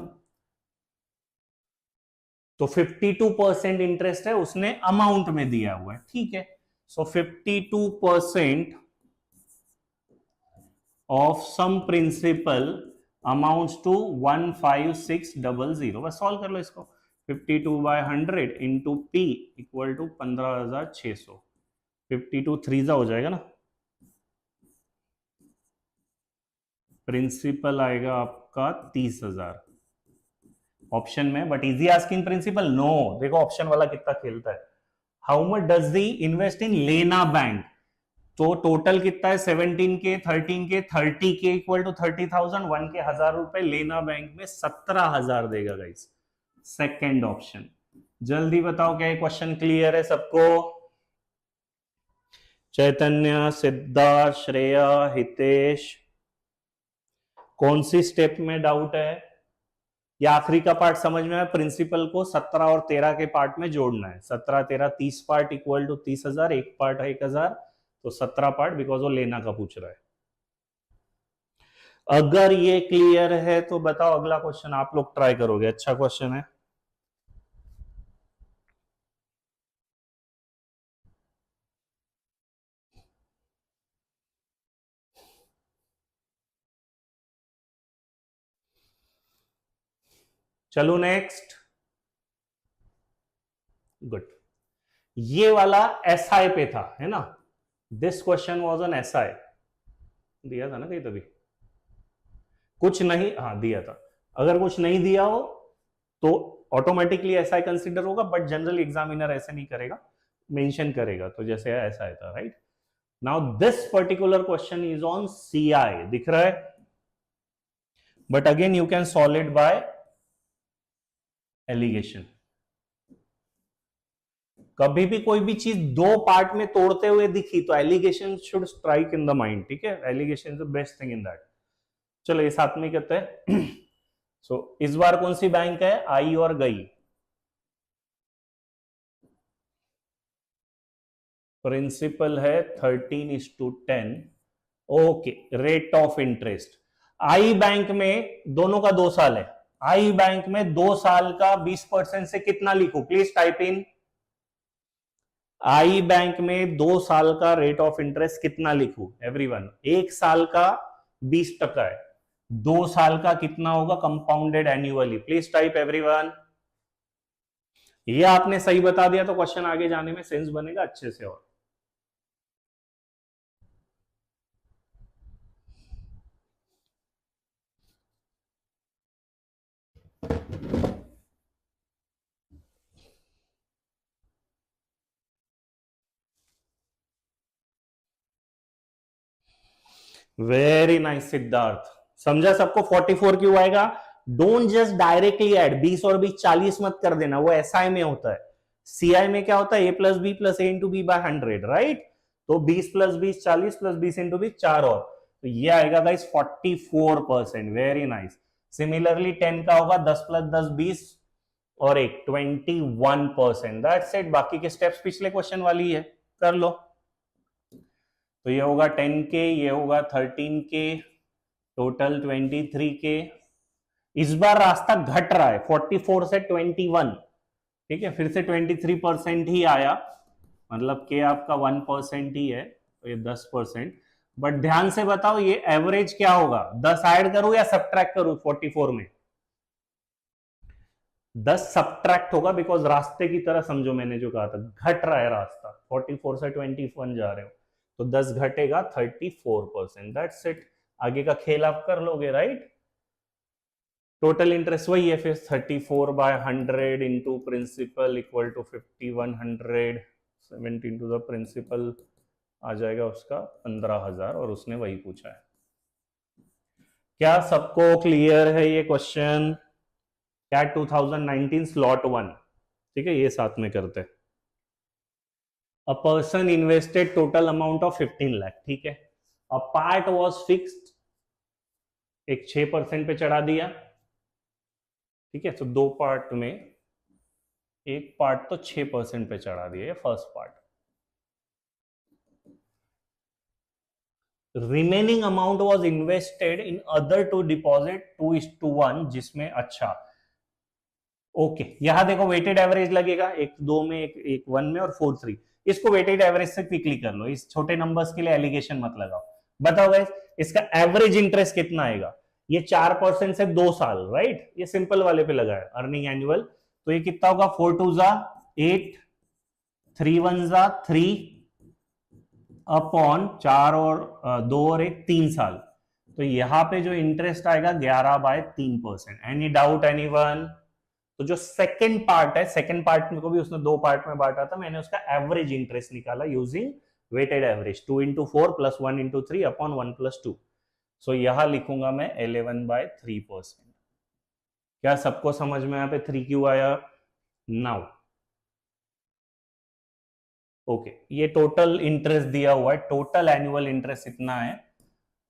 तो 52% इंटरेस्ट है, उसने अमाउंट में दिया हुआ है, ठीक है। So 52% of some principal amounts to 15600। बस सॉल्व कर लो इसको। 52/100 इंटू पी इक्वल टू 15,600। 52 3 हो जाएगा ना, प्रिंसिपल आएगा आपका 30,000 ऑप्शन में, but he's asking principal no. देखो ऑप्शन वाला कितना खेलता है। How much does the invest in लेना बैंक? तो टोटल कितना है? 17K 13K 30K equal to 30,000, 1 के 1000 रुपए, लेना बैंक में 17,000 देगा गाइस। Second option. जल्दी बताओ क्या क्वेश्चन क्लियर है सबको? चैतन्य, सिद्धार्थ, श्रेया, हितेश, कौन सी स्टेप में डाउट है? ये आखिरी का पार्ट समझ में आया, प्रिंसिपल को 17 और 13 के पार्ट में जोड़ना है। 17 13 30 पार्ट इक्वल टू 30,000, एक पार्ट है 1,000, तो 17 पार्ट, बिकॉज वो लेना का पूछ रहा है। अगर ये क्लियर है तो बताओ अगला क्वेश्चन आप लोग ट्राई करोगे, अच्छा क्वेश्चन है। चलो नेक्स्ट, गुड। ये वाला एसआई पे था, है ना, this question was on SI, दिया था ना कहीं तभी, कुछ नहीं, हाँ दिया था। अगर कुछ नहीं दिया हो तो ऑटोमेटिकली एसआई कंसीडर होगा, बट जनरल एग्जामिनर ऐसे नहीं करेगा, मेंशन करेगा, तो जैसे ऐसा है था, right. Now this particular question is on CI, दिख रहा है, but again you can solve it by alligation. कभी भी कोई भी चीज दो पार्ट में तोड़ते हुए दिखी तो alligation should strike in the mind, ठीक है, alligation is the best thing in that. चलो ये साथ में कहते हैं। सो इस बार कौन सी बैंक है, आई और गई, प्रिंसिपल है 13:10, okay, rate of interest, I bank में दोनों का 2 साल है, आई बैंक में 2 साल का 20% से कितना लिखूं, please type in, I bank में 2 साल का रेट ऑफ इंटरेस्ट कितना लिखूं, एवरीवन, 1 साल का 20% है, 2 साल का कितना होगा compounded annually, please type everyone. ये आपने सही बता दिया तो क्वेश्चन आगे जाने में सेंस बनेगा अच्छे से। और वेरी नाइस सिद्धार्थ, समझा सबको 44 क्यों आएगा। डोंट जस्ट डायरेक्टली ऐड 20 और 20 40 मत कर देना, वो एसआई में होता है, सीआई में क्या होता है, ए plus B plus A into B by 100, right. तो 20 प्लस 20 40 प्लस 20 इंटू 20 4 और, तो ये आएगा गाइस 44%, वेरी नाइस। सिमिलरली 10 का होगा 10 प्लस 10 20 और एक 21%, दैट्स इट। बाकी के स्टेप्स पिछले क्वेश्चन वाली है, कर लो। तो ये होगा 10K, ये होगा 13K, टोटल 23K। इस बार रास्ता घट रहा है 44 से 21, ठीक है, फिर से 23% ही आया, मतलब के आपका 1% ही है, तो ये 10%। बट ध्यान से बताओ ये एवरेज क्या होगा, 10 ऐड करूं या सब्ट्रैक्ट करूं 44 में, 10 सब्ट्रैक्ट होगा, बिकॉज रास्ते की तरह समझो, मैंने जो कहा था घट रहा है रास्ता, 44 से 21 जा रहे हो, तो 10 घटेगा 34%, दैट्स इट। आगे का खेल आप कर लोगे, राइट। टोटल इंटरेस्ट वही है फिर 34/100 into principal equal to 5100, 70 into the principal आ जाएगा उसका 15,000, और उसने वही पूछा है। क्या सबको क्लियर है ये क्वेश्चन, कैट 2019 स्लॉट 1, ठीक है, ये साथ में करते हैं। A person invested total amount of 15 lakh, ठीक है, अ पार्ट वॉज फिक्स्ड, एक 6% पे चढ़ा दिया, ठीक है, तो 2 पार्ट में एक पार्ट तो 6% पे चढ़ा दिया, first part. Remaining amount was invested in other two deposit 2:1, जिसमें अच्छा ओके, यहां देखो वेटेड एवरेज लगेगा, एक 2 में, एक 1 में और 4 3, इसको वेटेड एवरेज से क्विकली कर लो, इस छोटे नंबर्स के लिए एलिगेशन मत लगाओ। बताओ गाइस इसका एवरेज इंटरेस्ट कितना आएगा, ये 4% से 2 साल, राइट, ये सिंपल वाले पे लगा है, अर्निंग एनुअल, तो ये कितना होगा, 4 2 जा 8, 3 1 जा 3 अपॉन 4 और 2 और 1 3 साल, तो यहां पे जो इंटरेस्ट आएगा 11/3%। Any doubt anyone. तो जो सेकंड पार्ट है, सेकंड पार्ट को भी उसने 2 पार्ट में बांटा था, मैंने उसका एवरेज इंटरेस्ट निकाला using weighted average, 2 into 4 plus 1 into 3 upon 1 plus 2। सो यहां लिखूंगा मैं 11/3%। क्या सबको समझ में, यहां पे 3 क्यों आया नाउ, ओके। ये टोटल इंटरेस्ट दिया हुआ है, टोटल एनुअल इंटरेस्ट इतना है,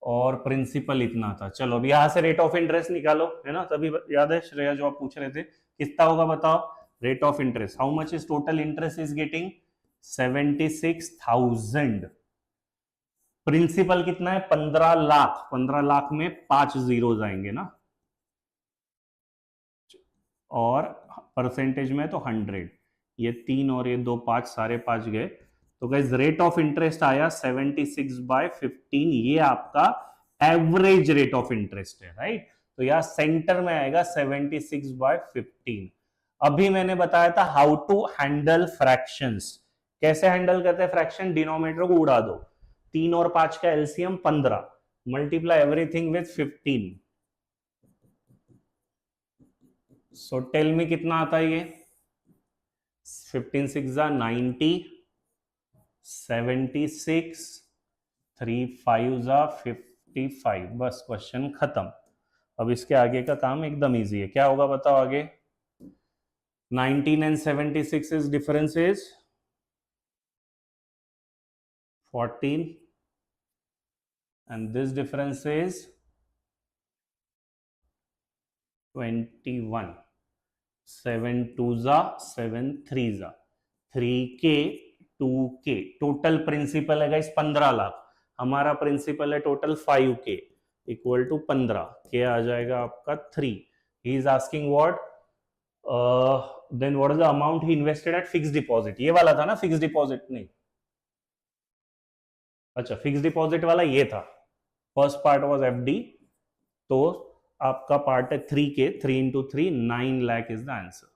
और प्रिंसिपल इतना था। चलो अब यहां से रेट ऑफ इंटरेस्ट निकालो, है ना, तभी याद है श्रेया जो आप पूछ रहे थे कितना होगा बताओ। Rate of interest, how much is total interest is getting 76,000। Principal कितना है 15 लाख, 15 लाख में 5 जीरो आएंगे ना, और परसेंटेज में तो 100, ये 3 और ये 2 5 सारे 5 गए, तो गाइस रेट ऑफ इंटरेस्ट आया 76/15। ये आपका एवरेज रेट ऑफ इंटरेस्ट है, राइट। तो यहां सेंटर में आएगा 76/15। अभी मैंने बताया था हाउ टू हैंडल फ्रैक्शंस, कैसे हैंडल करते हैं फ्रैक्शन, डिनोमिनेटर को उड़ा दो, 3 और 5 का LCM 15, multiply everything with 15। So tell में कितना आता है ये, 15 6 90, 76, 3 5 55। बस क्वेश्चन खत्म। अब इसके आगे का काम एकदम इजी है, क्या होगा बताओ आगे। 19 and 76 is difference is 14 and this difference is 21। 7 2s 7 3s 3k 2k। Total principal है गाइस 15 लाख, हमारा प्रिंसिपल है टोटल 5k इक्वल टू 15, के आ जाएगा आपका 3। He is asking what, then what is the amount he invested at fix deposit. ये वाला था ना फिक्स डिपॉजिट, नहीं अच्छा फिक्स डिपॉजिट वाला ये था, फर्स्ट पार्ट वाज एफडी, तो आपका पार्ट है 3k, 3 into 3 9 lakh is the answer.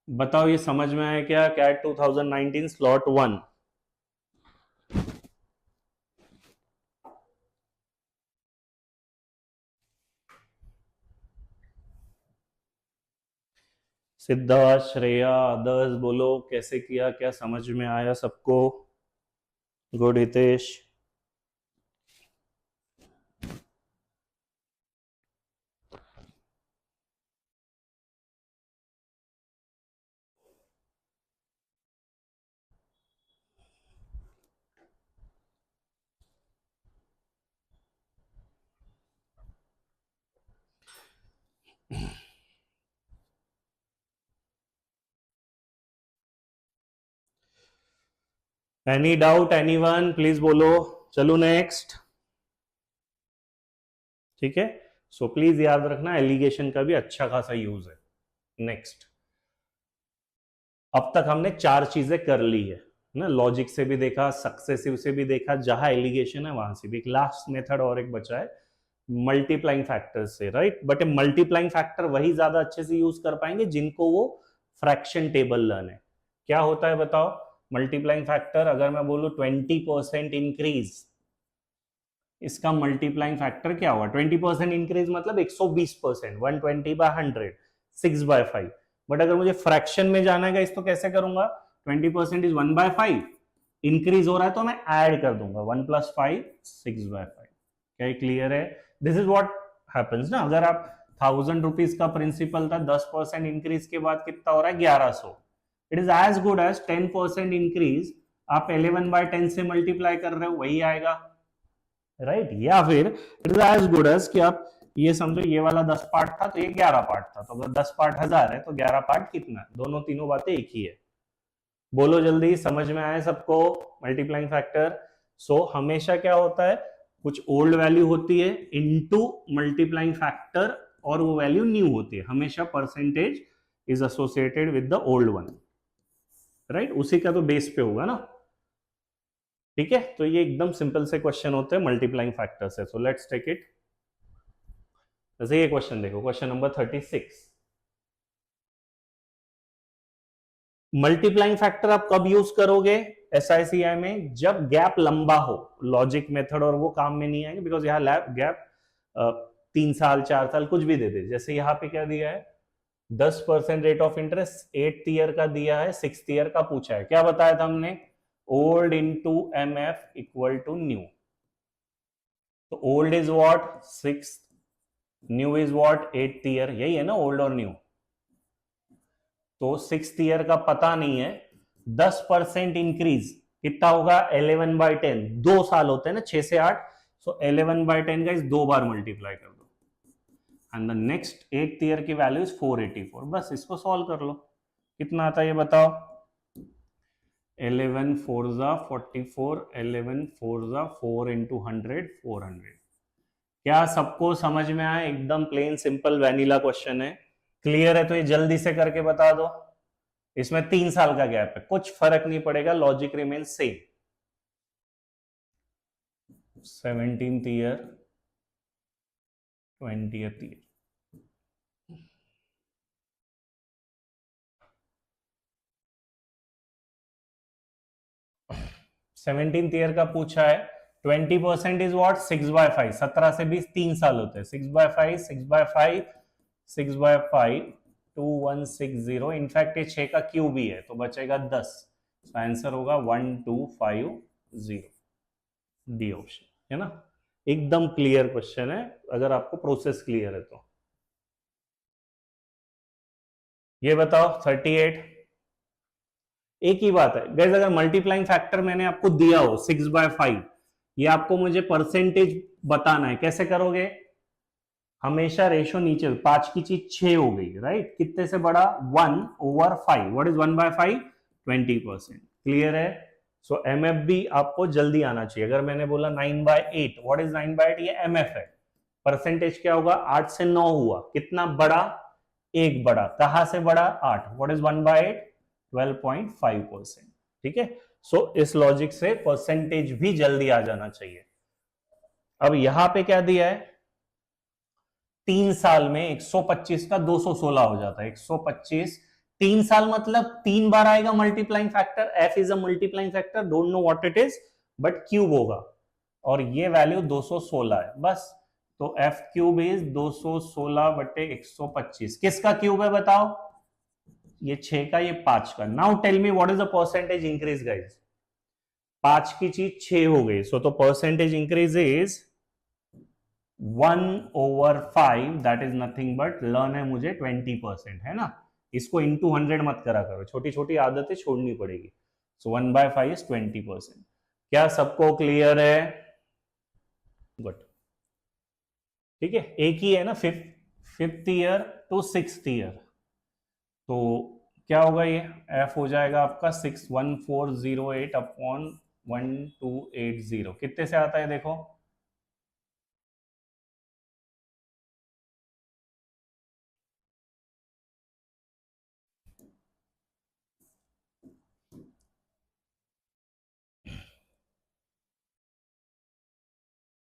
बताओ ये समझ में आया क्या, CAT 2019 slot 1। Siddharth, Shreya, others बोलो कैसे किया, क्या समझ में आया सबको। Good Hitesh. Any doubt anyone please बोलो। चलो नेक्स्ट, ठीक है। सो प्लीज याद रखना एलिगेशन का भी अच्छा खासा यूज है। नेक्स्ट, अब तक हमने 4 चीजें कर ली है ना, लॉजिक से भी देखा, सक्सेसिव से भी देखा, जहां एलिगेशन है वहां से भी। एक लास्ट मेथड और एक बचा है मल्टीप्लाइंग फैक्टर से, राइट। बट मल्टीप्लाइंग फैक्टर वही ज्यादा अच्छे से यूज कर पाएंगे जिनको वो फ्रैक्शन टेबल लर्न है। क्या होता है बताओ मल्टीप्लाइंग फैक्टर, अगर मैं बोलूं 20% इंक्रीज, इसका मल्टीप्लाइंग फैक्टर क्या होगा, 20% इंक्रीज मतलब 120%, 120/100, 6/5। बट अगर मुझे फ्रैक्शन में जाना है तो कैसे करूंगा, 20% इज 1/5, इंक्रीज हो रहा है तो मैं ऐड कर दूंगा 1 + 5 6/5। क्या क्लियर है। दिस इज व्हाट हैपेंस ना, अगर आप 1000 रुपीज का प्रिंसिपल था, 10% इंक्रीज के बाद कितना हो रहा है 1100। It is as good as 10% increase आप 11/10 से मल्टीप्लाई कर रहे हो, वही आएगा, राइट। या फिर it is as good as कि आप ये समझो ये वाला 10 पार्ट था तो ये 11 पार्ट था, तो अगर 10 पार्ट 1000 है तो 11 पार्ट कितना है, दोनों तीनों बातें एक ही है। बोलो जल्दी, समझ में आए सबको मल्टीप्लाइंग फैक्टर। सो हमेशा क्या होता है, कुछ ओल्ड वैल्यू होती है इनटू मल्टीप्लाइंग फैक्टर और वो वैल्यू न्यू होती है, हमेशा percentage is associated with the old one, right. उसी का तो बेस पे होगा ना, ठीक है। तो ये एकदम सिंपल से क्वेश्चन होते हैं मल्टीप्लाइंग फैक्टर से। So let's take it. जैसे ये क्वेश्चन देखो, क्वेश्चन नंबर 36। मल्टीप्लाइंग फैक्टर आप कब यूज करोगे एसआईसीआई में, जब गैप लंबा हो, लॉजिक मेथड और वो काम में नहीं आएंगे, बिकॉज यहाँ गैप 3 साल 4 साल कुछ भी दे दे। जैसे यहाँ पे क्या दिया है 10% rate of interest 8th year का दिया है, 6th ईयर का पूछा है, क्या बताया था हमने, old into MF equal to new. तो old is what 6th, new is what 8th year, यही है ना ओल्ड और न्यू। तो 6th ईयर का पता नहीं है, 10% इंक्रीज कितना होगा 11/10, 2 साल होते हैं ना 6 से 8, सो 11/10 का इस 2 बार मल्टीप्लाई कर दो and the next 8th year की वैल्यू इज 484। बस इसको सॉल्व कर लो, कितना आता है ये बताओ। 11 4 जा 44, 11 4 जा 4 इंटू 100, 400। क्या सबको समझ में आया? एकदम प्लेन सिंपल वैनिला क्वेश्चन है, क्लियर है? तो ये जल्दी से करके बता दो। इसमें 3 साल का गैप है, कुछ फर्क नहीं पड़ेगा, logic remain same. 17th year, 20th year. 17th year का पूछा है। 20% इज वॉट? 6/5। 17 से 20 3 साल होते हैं। 6/5, 6/5, 6/5, 2160। इनफैक्ट ये 6 का क्यूब भी है, तो बचेगा 10। आंसर होगा 1250, डी ऑप्शन, है ना? एकदम क्लियर क्वेश्चन है, अगर आपको प्रोसेस क्लियर है तो। ये बताओ 38। एक ही बात है गाइस, अगर मल्टीप्लाइंग फैक्टर मैंने आपको दिया हो 6/5, ये आपको मुझे परसेंटेज बताना है, कैसे करोगे? हमेशा रेशो नीचे, 5 की चीज 6 हो गई, राइट? कितने से बड़ा? 1/5। What is 1/5? 20%। क्लियर है? सो एमएफ भी आपको जल्दी आना चाहिए। अगर मैंने बोला 9/8, व्हाट इज 9/8? ये एमएफ है। परसेंटेज क्या होगा? 8 से 9 हुआ, कितना बड़ा? एक बड़ा। कहां से बड़ा? 8। What is 1/8? 12.5%। ठीक है? सो इस लॉजिक से परसेंटेज भी जल्दी आ जाना चाहिए। अब यहां पे क्या दिया है? 3 साल में 125 का 216 हो जाता है। 125 3 साल मतलब 3 बार आएगा multiplying factor. F is a multiplying factor, don't know what it is, but cube होगा और ये वैल्यू 216 है बस। तो एफ क्यूब इज 216/125। किसका क्यूब है बताओ? ये 6 का, ये 5 का। Now tell me what is the percentage increase guys? 5 की चीज 6 हो गई, सो तो percentage increase is 1/5, that is nothing but, लर्न है मुझे 20%, है ना? इसको इंटू 100 मत करा करो, छोटी छोटी आदतें छोड़नी पड़ेगी। सो 1/5 इज 20%। क्या सबको क्लियर है? गुड। ठीक है, एक ही है ना, fifth year to 6th year. तो क्या होगा ये? एफ हो जाएगा आपका 61408/1280। कितने से आता है देखो?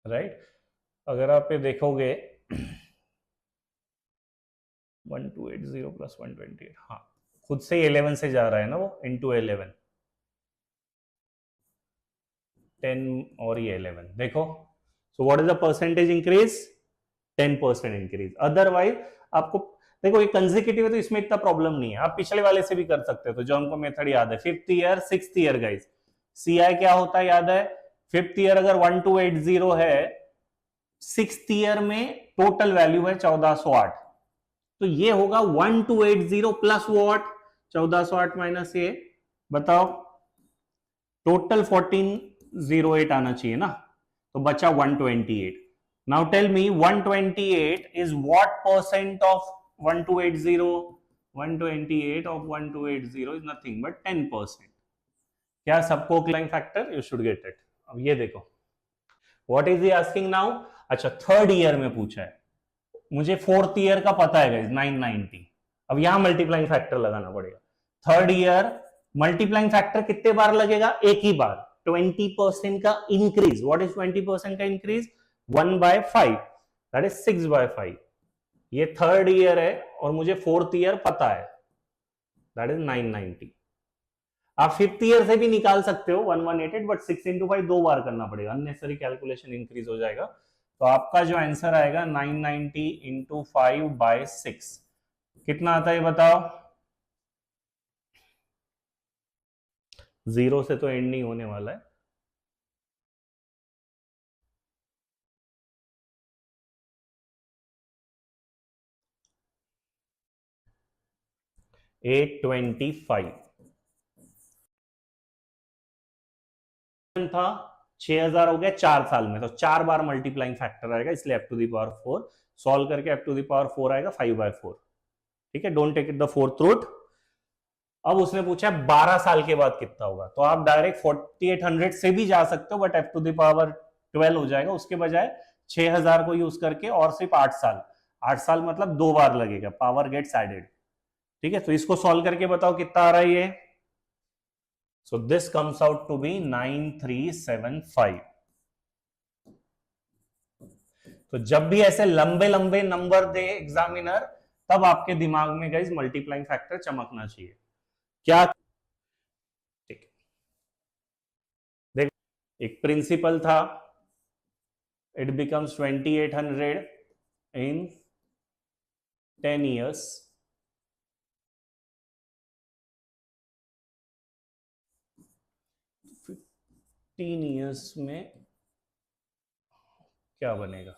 राइट? अगर आप ये देखोगे 1280 प्लस 128, हाँ, खुद से ही 11 से जा रहा है ना वो, इंटू 11, 10 और ये 11 देखो। सो what is the percentage increase? 10% increase. Otherwise आपको देखो ये कंसेक्यूटिव है तो इसमें इतना प्रॉब्लम नहीं है, आप पिछले वाले से भी कर सकते हो, तो जो हमको मेथड याद है 5th year 6th year guys, CI क्या होता है याद है? 5th ईयर अगर 1280 है, 6th ईयर में टोटल वैल्यू है 1408, तो ये होगा 1280 प्लस वॉट? 1408 माइनस ये, बताओ। टोटल 1408 आना चाहिए ना, तो बचा 128। नाउ टेल मी 128 इज what percent of 1280? 128 of 1280 is nothing but 10%। क्या सबको क्लाइंग factor? You should get it. अब ये देखो what is he asking now. अच्छा, 3rd ईयर में पूछा है, मुझे 4th ईयर का पता है गाइस 990। अब यहां मल्टीप्लाइंग फैक्टर लगाना पड़ेगा। 3rd ईयर मल्टीप्लाइंग फैक्टर कितने बार लगेगा? एक ही बार। 20% का इंक्रीज। व्हाट इज 20% का इंक्रीज? 1/5, that is 6/5। ये 3rd ईयर है और मुझे 4th ईयर पता है, दैट इज 990। आप 5th ईयर से भी निकाल सकते हो 1188, बट 6 इंटू 5 2 बार करना पड़ेगा, अननेसेसरी कैलकुलेशन इंक्रीज हो जाएगा। तो आपका जो आंसर आएगा 990 इंटू 5/6, कितना आता है बताओ? 0 से तो एंड नहीं होने वाला है। 825। था 6000 हो गया 4 साल में, तो 4 बार मल्टीप्लाइंग फैक्टर आएगा, इसलिए f to the power 4 solve करके f टू द पावर 4 आएगा 5/4। ठीक है, don't take it the fourth root. अब उसने पूछा 12 साल के बाद कितना होगा, तो आप डायरेक्ट 4800 से भी जा सकते हो, but f to the power 12 हो जाएगा, उसके बजाय 6000 को यूज करके, और सिर्फ 8 साल, 8 साल मतलब 2 बार लगेगा, पावर गेट्स एडेड। ठीक है, तो इसको सॉल्व करके बताओ कितना आ रहा है ये। So this comes out to be 9375। तो जब भी ऐसे लंबे लंबे नंबर दे एग्जामिनर, तब आपके दिमाग में गाइस मल्टीप्लाइंग फैक्टर चमकना चाहिए। क्या? ठीक, देखो एक प्रिंसिपल था, it becomes 2800 in 10 years, years में क्या बनेगा?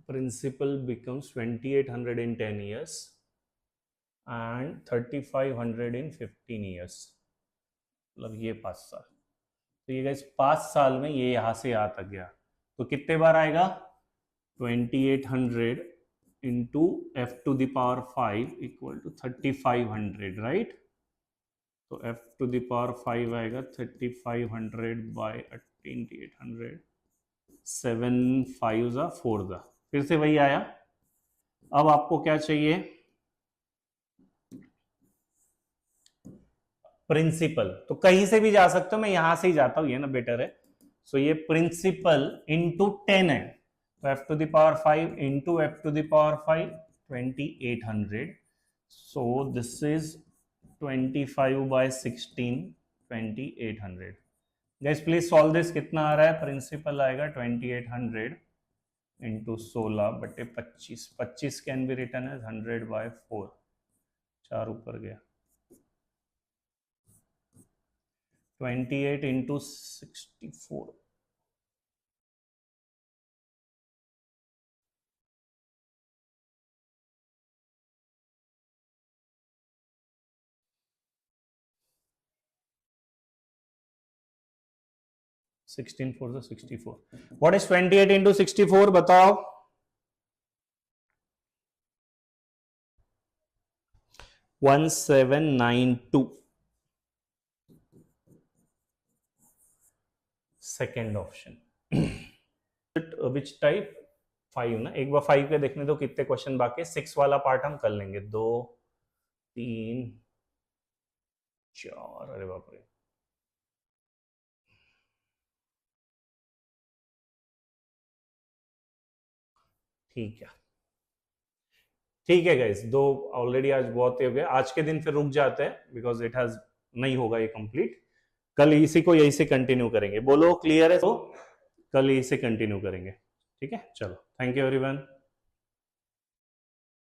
Principal becomes 2800 in 10 years and 3500 in 15 years, मतलब ये 5 साल। तो ये गाइस 5 साल में ये यहां से यहां तक गया, तो कितने बार आएगा? 2800 into F to the power 5 equal to 3500, right? तो एफ टू द पावर 5 आएगा 3500 बाय 2800, 7 5 4, फिर से वही आया। अब आपको क्या चाहिए? प्रिंसिपल, तो कहीं से भी जा सकते हो, मैं यहां से ही जाता हूं, ये ना बेटर है। सो ये प्रिंसिपल इंटू 10 है, तो F to the power 5 into F to the power 5 2800, so this is 25 by 16 2800। Guys please solve this, कितना आ रहा है? प्रिंसिपल आएगा 2800 into 16/25, 25 can be written as 100/4, 4 ऊपर गया, 28 into 64, sixteen 4 64। What is 28 into 64 बताओ? 1792। Second option. Which type? 5 ना, एक बार 5 के देखने दो कितने क्वेश्चन बाकी है, 6 वाला पार्ट हम कर लेंगे, 2 3 4, अरे बाप रे। ठीक है, ठीक है गाइस, 2 ऑलरेडी आज बहुत ही हो गया, आज के दिन फिर रुक जाते हैं, बिकॉज इट हैज नहीं होगा ये कंप्लीट, कल इसी को यही से कंटिन्यू करेंगे। बोलो क्लियर है? तो कल यही से कंटिन्यू करेंगे, ठीक है? चलो, थैंक यू एवरीवन।